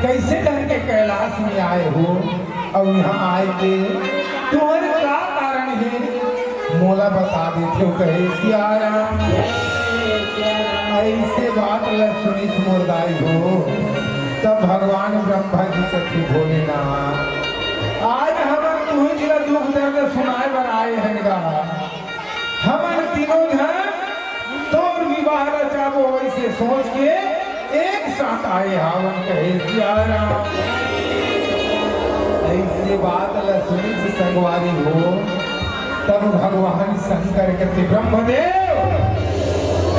S1: कैसे ढंग के कैलाश में आए हो और यहाँ आए के तुम्हारे क्या कारण है मोला बता देते हो कहे सियाराम। ऐसे बात ला सुनी मुरदाई हो तब भगवान ब्रह्मा जी कथी भोलेनाथ आज हम तुम्हें जिला दुख दर्द सुनाए बर आए हैं गा। हम तीनों जन तो विवाह रचाबो ऐसे सोच के एक साथ आए हावन कहे सियाराम। ऐसे बात ला सुनी से संगवारी हो तब भगवान शंकर कहते ब्रह्मदेव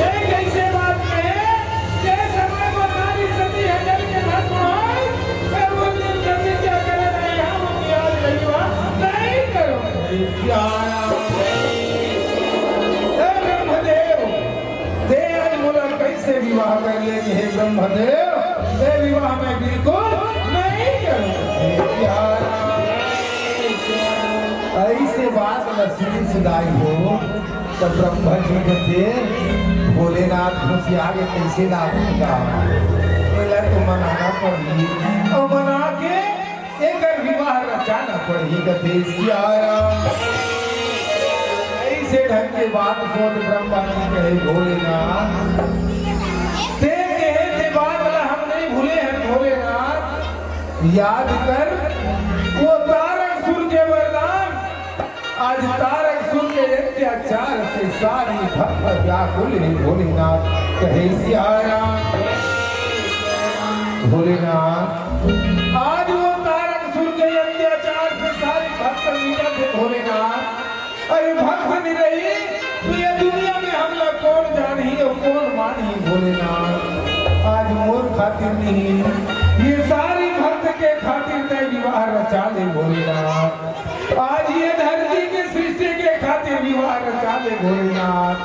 S1: एक ऐसे बात में के समय को नारी सती हजर के भस्म होए फिर वो दिन सती क्या करे नहीं हम याद रहिवा नहीं करो सियाराम। ब्रह्मदेव दे आज मोला कैसे विवाह कर लेंगे हे ब्रह्मदेव दे विवाह में बिल्कुल नहीं करूंगा सियाराम। ऐसे बात लक्ष्मी सुदाई हो तो ब्रह्मा जी कहते भोलेनाथ खुशी आगे कैसे ना होगा तो मनाना पड़ी और मना के एक विवाह रचाना पड़ी कहते सियाराम। ऐसे ढंग के बात सोच ब्रह्मा जी कहे भोलेनाथ ते बात वाला हम नहीं भूले हैं भोलेनाथ याद कर वो तारक सुर के वरदान आज तारक सुर के अत्याचार से सारी भक्त व्याकुल है भोलेनाथ कहे सियाराम। भोलेनाथ आज वो तारक सुर के अत्याचार से सारी भक्त विगत है भोलेनाथ। अरे भक्त नहीं रही तो ये दुनिया में हम लोग कौन जानी और कौन मानी भोलेनाथ। आज मोर खातिर नहीं ये सारी भक्त के खातिर तय विवाह रचा ले भोलेनाथ। आज ये धरती के सृष्टि के खातिर विवाह रचा ले भोलेनाथ।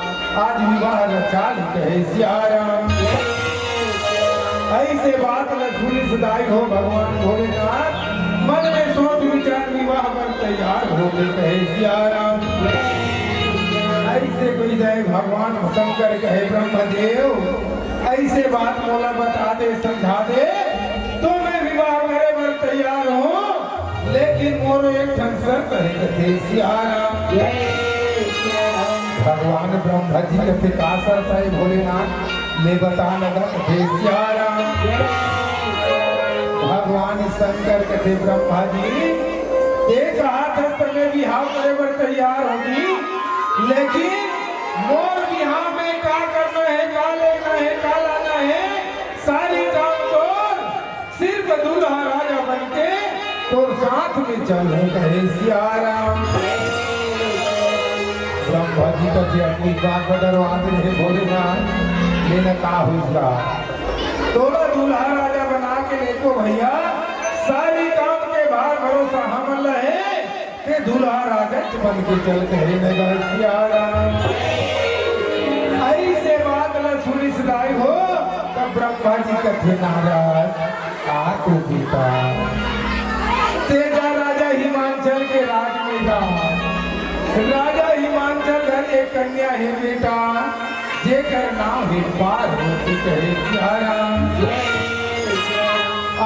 S1: आज विवाह रचा ले कहे सियाराम। ऐसे बात लक्ष्मी सदाई हो भगवान भोलेनाथ मन में सोच विचार विवाह पर तैयार हो गए कहे सियाराम। ऐसे कोई जाए भगवान शंकर कहे ब्रह्मदेव ऐसे बात मोला बता दे समझा दे तो मैं विवाह करे पर तैयार हूँ लेकिन मोरो एक शर्त है कहे सियाराम। भगवान ब्रह्मा जी के पिता शर्त है भोलेनाथ ले बता लगा कहे सियाराम। भगवान शंकर कहे ब्रह्मा जी एक हाथ में विवाह करे पर तैयार होगी लेकिन मोर विवाह में क्या करना है क्या लेना है क्या लाना है सारी काम तो सिर्फ दूल्हा राजा बनके तो साथ में चलूं कहे सियाराम। ब्रह्मा जी का जी अपनी बात बदलवा दे भोलेनाथ लेना का हुआ तोला दूल्हा राजा बना के लेको भैया सारी काम के भार भरोसा हम लहे के दूल्हा राजा बन के चल कहे नगर सियाराम। ऐसे बात न सुनी सदाई हो तब ब्रह्मा जी कथे नाराज आ तू पिता तेजा राजा हिमांचल के राज में देखा राजा हिमांचल घर एक कन्या है बेटा जेकर नाम है पार्वती कहे सियाराम।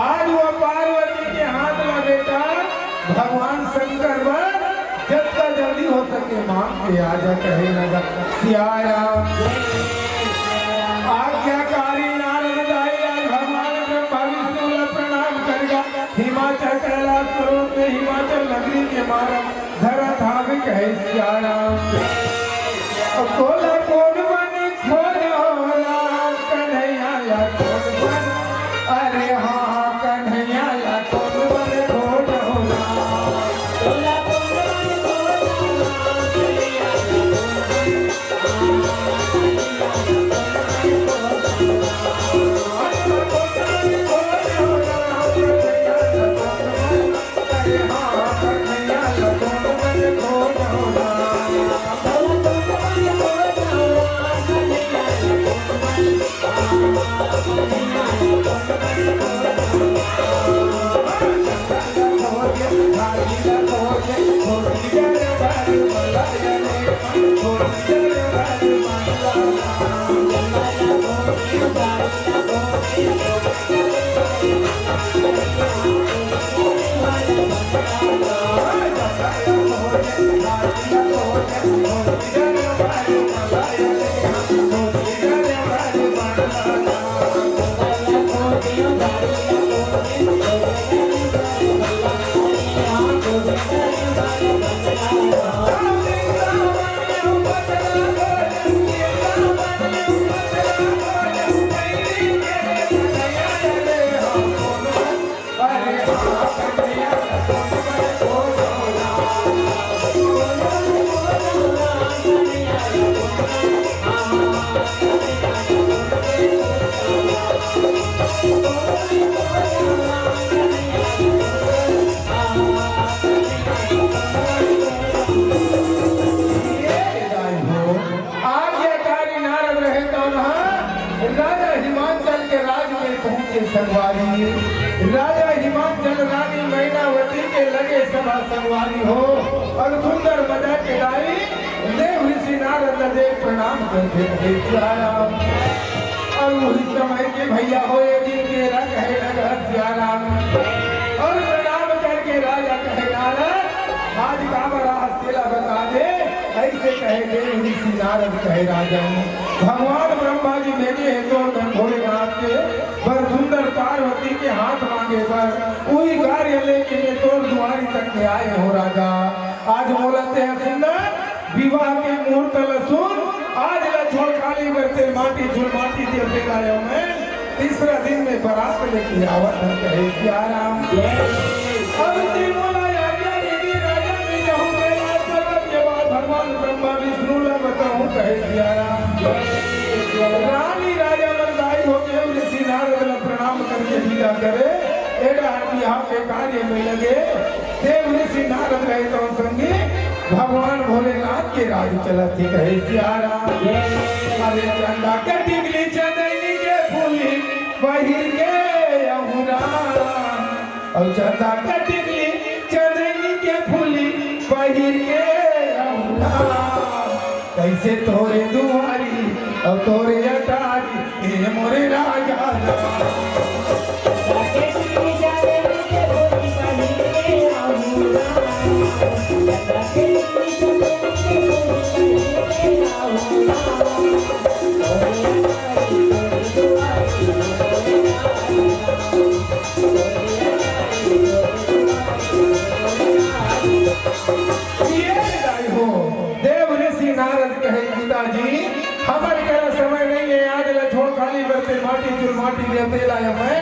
S1: आज वो पार्वती के हाथ में बेटा भगवान शंकर वर जितना जल्दी हो सके मांग के आजा कहे लगा सियाराम। आज्ञाकारी नारद आए आज भगवान ब्रह्मा विष्णु ने प्रणाम करेगा हिमाचल कैलाश पर्वत में हिमाचल नगरी के मारा धरा धाम कहे सियाराम। कोला कौन बने खोला कन्हैया या कौन बन अरे हाँ कन्हैया या कौन बने खोला
S2: तोला कौन
S1: संगवारी राजा हिमाचल रानी मैनावती के लगे सभा संगवारी हो और सुंदर मजा के गाई देव ऋषि नारद देव प्रणाम करते थे सियाराम। और वही समय के भैया हो जिनके रंग है नगर सियाराम और प्रणाम करके राजा कहे नारद आज का बड़ा हस्तेला बता दे ऐसे कहे देव ऋषि नारद कहे राजा भगवान ब्रह्मा जी भेजे हैं तो भोलेनाथ के पर सुंदर पार्वती के हाथ मांगे पर वही कार्य लेके तो दुआरी तक के आए हो राजा। आज बोलते हैं सुंदर विवाह के मुहूर्त लसुन आज छोड़ खाली करते माटी झुल माटी देते लाया मैं तीसरा दिन में बारात लेके आवत कहे सियाराम। भगवान ब्रह्मा विष्णु ने बताऊं कहे सियाराम। रानी राजा मरदाई हो गए ऋषि नारद ने प्रणाम करके विदा करे एड़ा यहाँ के कार्य में लगे देव ऋषि नारद रहे तो संगी भगवान भोलेनाथ के राज चलत थी कहे सियाराम। अरे चंदा के टिकली चंदनी के फूली वही के अहुरा और चंदा के टिकली चंदनी के फूली वही के कैसे तोरे दुआरी और तोरे अटारी ये मोरे राजा माटी देते लाया मैं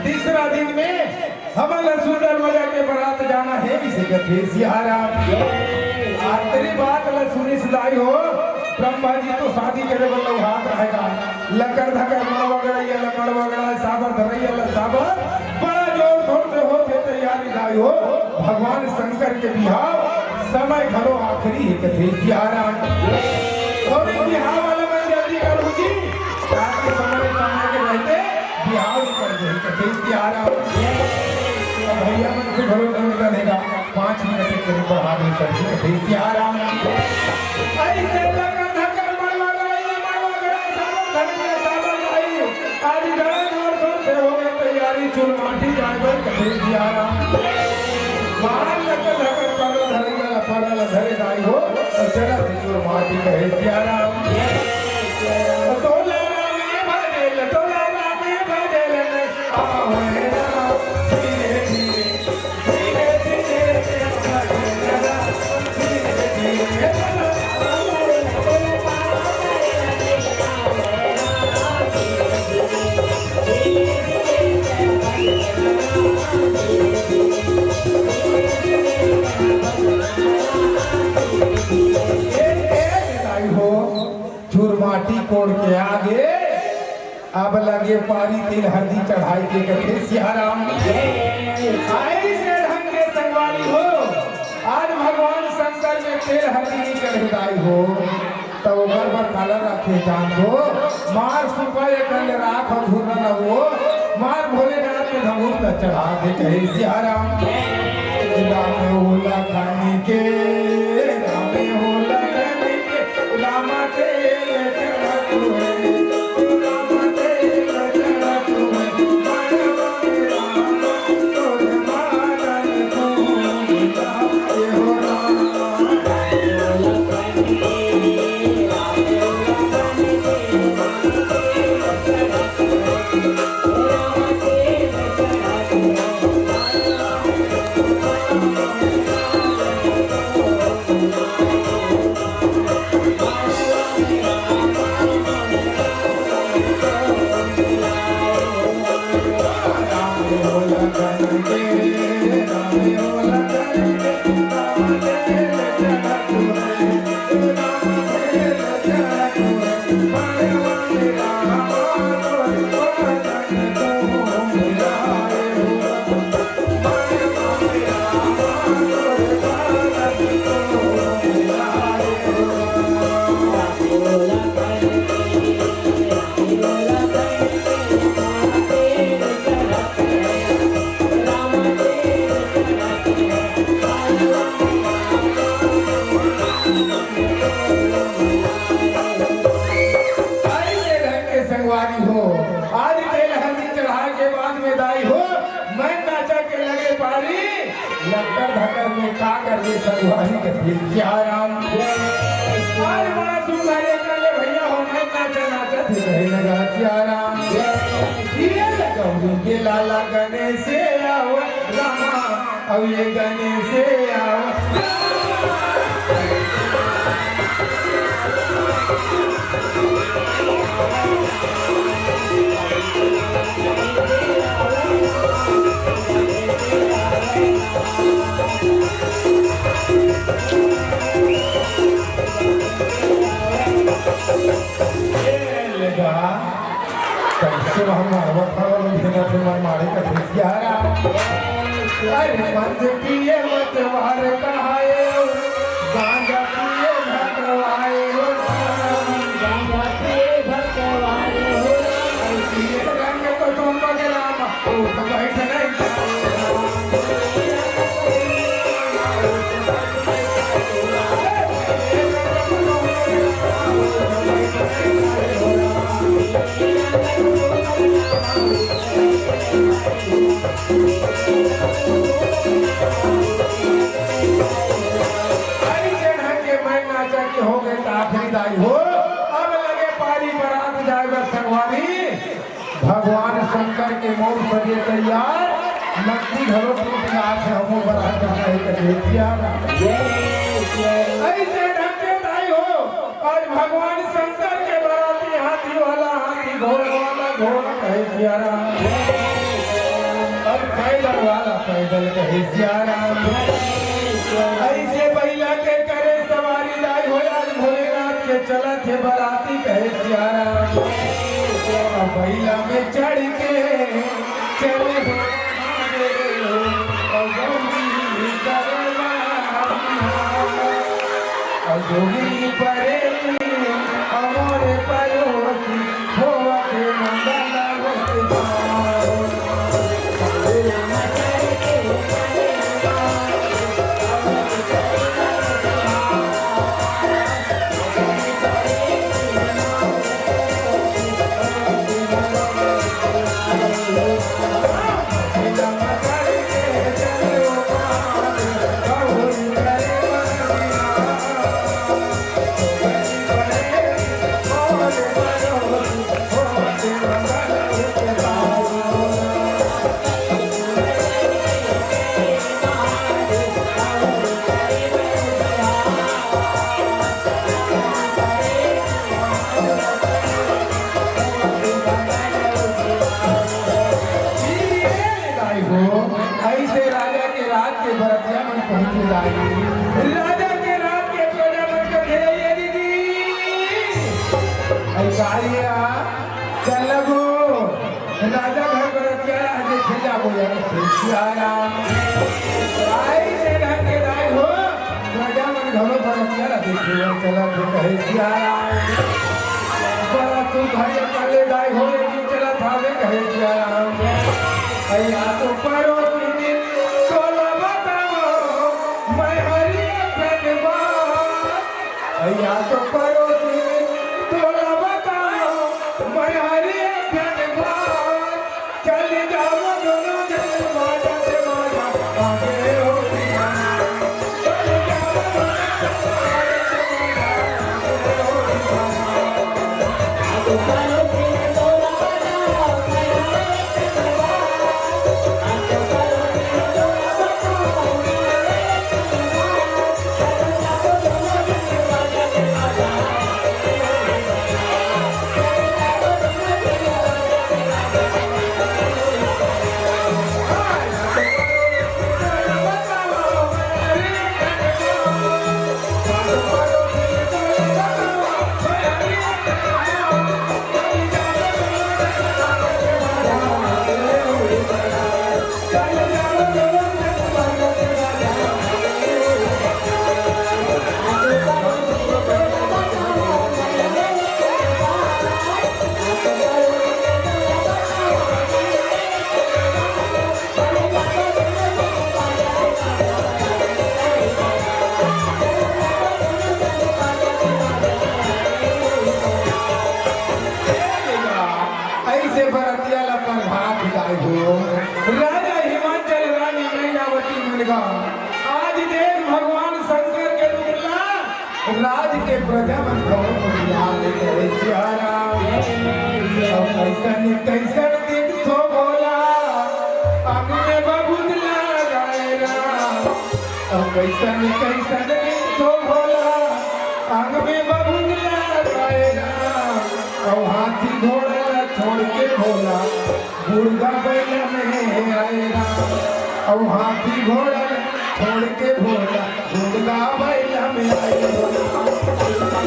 S1: तीसरा दिन में हमारा सुंदर मजा के बारात जाना है इसे कहते सियाराम। आखिरी बात ल सुनी सुनाई हो ब्रह्मा जी तो शादी करे वाला हाथ रहेगा लकर धकर मड़वगड़ा लकड़वगड़ा साबर धरैया साबर बड़ा जोर शोर से होते तैयारी लाई हो भगवान शंकर के बिहाव समय घरो आखिरी है कहते सियाराम। और बिहाव वाला मैं जल्दी करूँ जी ताकि समय के रहते बिहाव कर दे कहते सियाराम। भैया मन से भरोसा नहीं करेगा 5 मिनट के करीब बढ़ा दे कहे सियाराम। ऐसे लगन धक्कर मरवा गई, सावन धन में सावन आई। आज गए जोर शोर से हो गई तैयारी, चुन माटी जाए कहे सियाराम। मान लगन धक्कर परल धरे दाई हो और चला चुन माटी कहे सियाराम। माटी कोड़ के आगे अब लगे पारी तिल हल्दी चढ़ाई के कहे सियाराम। ऐसे ढंग के संगवारी हो आज भगवान शंकर में तिल हल्दी चढ़ाई हो तब बर काला रखे जान हो मार सुपाय कर राख और धुरन हो मार भोलेनाथ के धमूर चढ़ा दे कहे सियाराम। राम होला खाने के राम होला खाने के रामा तेल सियाराम। आज बड़ा सुंदर ले भैया हो मैं नाचा नाचा थे कहे लगा सियाराम। ये गौरी के लाला गणेश से आओ रामा अब ये गणेश से आओ। मंद पिए मत वार कहाए गांजा पिए भगवाए हो गांजा पिए भगवाए हो पिए रंग को तुम बगलाम बैठ नहीं हो गए आखिरी दाई हो अब लगे पारी बरात जाएगा संगवारी। भगवान शंकर के मोर सजे तैयार नकदी घरों हमो बरात ऐसे ढंगे दाई हो और भगवान शंकर के बराती हाथी वाला हाथी घोड़ा वाला घोड़ा कहे सियाराम और पैदल वाला पैदल कहे सियाराम। ऐसे बैला के करे सवारी दाई हो आज भोलेनाथ के चला थे बराती कहे सियाराम। बैला में चढ़ के चले जोगी परे अमोरे परोसी होवा के मंगला पहुंच जाई राजा के रात के प्रजा बन कर खेलिए दीदी गाड़िया चल लगो राजा घर पर क्या देखे जाओ यार आई से ढंग के दाई हो राजा मन घरों पर क्या देखे चला तो कहे क्या बड़ा तू भाई पहले दाई हो लेकिन चला था वे कहे क्या अया तो परो सोला बताओ मैं हरी धनवा अया तो परो सोला बताओ मैं हरी धनवा चल जाओ दोनों जन बाजा से बाजा आगे हो चल जाओ दोनों बाजा से बाजा आगे हो राजा हिमाचल रानी मैनावती मिलगा आज देख भगवान शंकर के रूपला राज के प्रजा मन भवन कैसन कैसन दिन थो बोला अपने बबुद लगाएगा कैसन कैसन दिन थो बोला अंग में बबुद लगाएगा हाथी घोड़ा छोड़ के भोला मुर्गा बैल में आएगा और हाथी घोड़ा छोड़ के भोला मुर्गा बैल में आएगा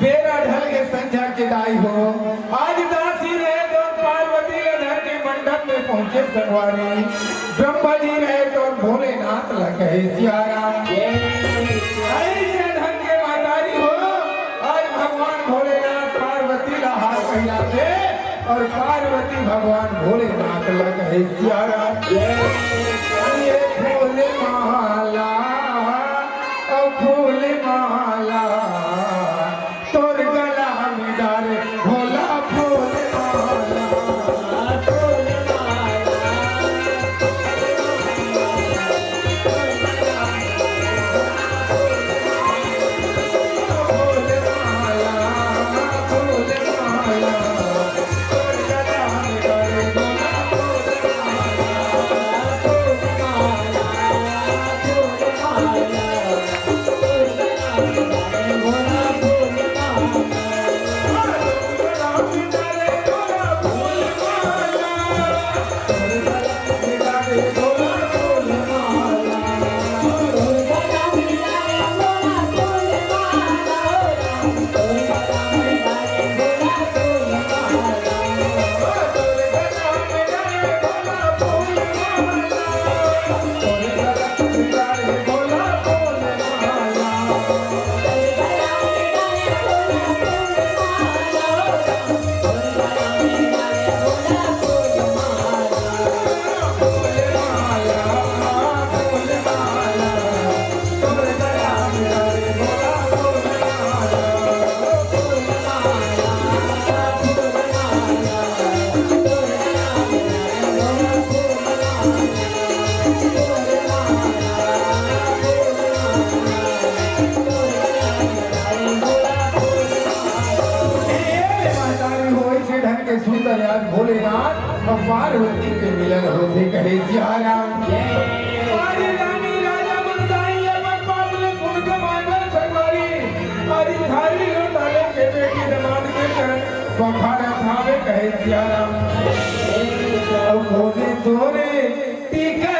S1: बेरा ढल के संध्या के दाई हो आज दासी रहे तो पार्वती के घर के मंडप में पहुंचे सवारी ब्रह्मा जी रहे तो भोलेनाथ लगे सियाराम ऐसे ढंग के मातारी हो आज भगवान भोलेनाथ पार्वती का हाथ पहिला थे और पार्वती भगवान भोलेनाथ लगे सियाराम ये फूल माला फूल माला तोर गला में डारे भोला फूल माला फूल माला आज भोलेनाथ और पार्वती के मिलन होते कहे सियारा। अरे रानी राजा बनसाई अपन पाप ने गुण कमाना सरवारी, अरे थारी लोटाले के बेटी दमाद के चरण पखाड़ा थावे कहे सियारा। अब मोने तोरे टिके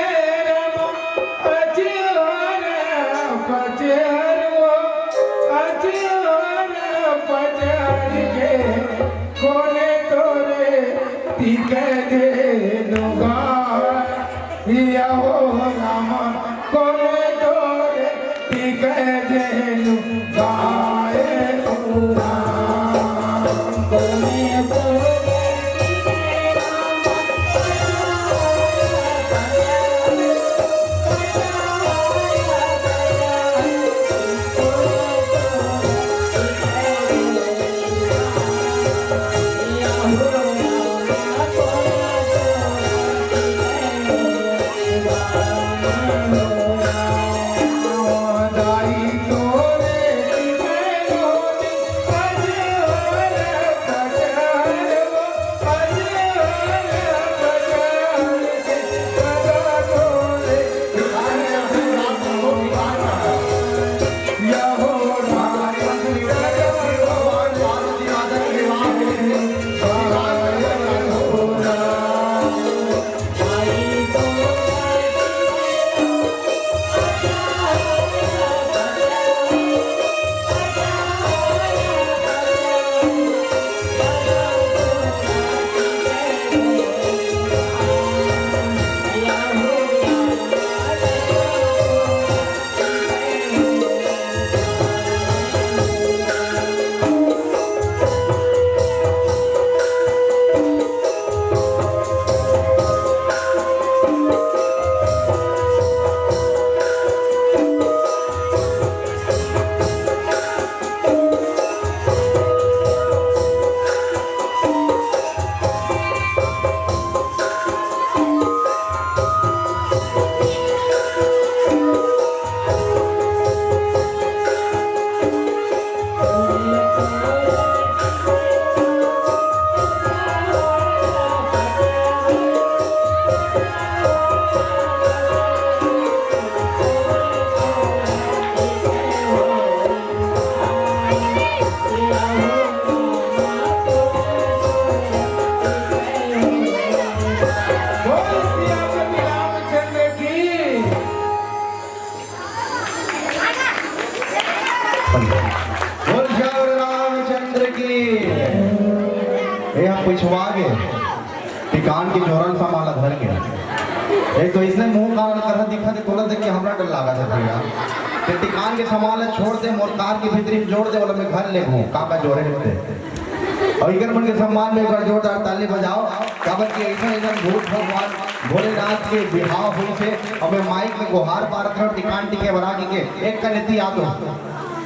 S3: पिछवा गए टिकान के जोरन सा माला धर गया। एक तो इसने मुंह कान कर दिखा दे तोला देख के हमरा डर लगा था भैया ते टिकान के सामान छोड़ दे मोर कार के भीतर जोड़ दे वाला मैं घर ले घूम काका जोरे होते और इधर मन के सम्मान में कर जोरदार ताली बजाओ काबर के ऐसा एकदम भूत भगवान भोलेनाथ के बिहाव हुई थे और मैं माइक में गुहार पार कर टिकान टिके बना के एक का नीति याद हो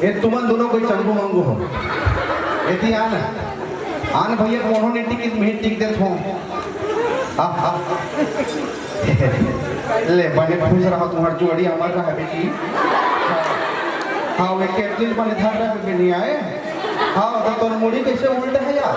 S3: ये तुमन दोनों कोई चंगू मंगू हो एती आन भैया को उन्होंने टिकट में टिक दे थो ले बने खुश रहा तुम्हार जोड़ी हमार रहा बेटी। हाँ वे कैटलिन बने धर रहा बेटी नहीं आए। हाँ तो तोर मुड़ी कैसे उल्टे है यार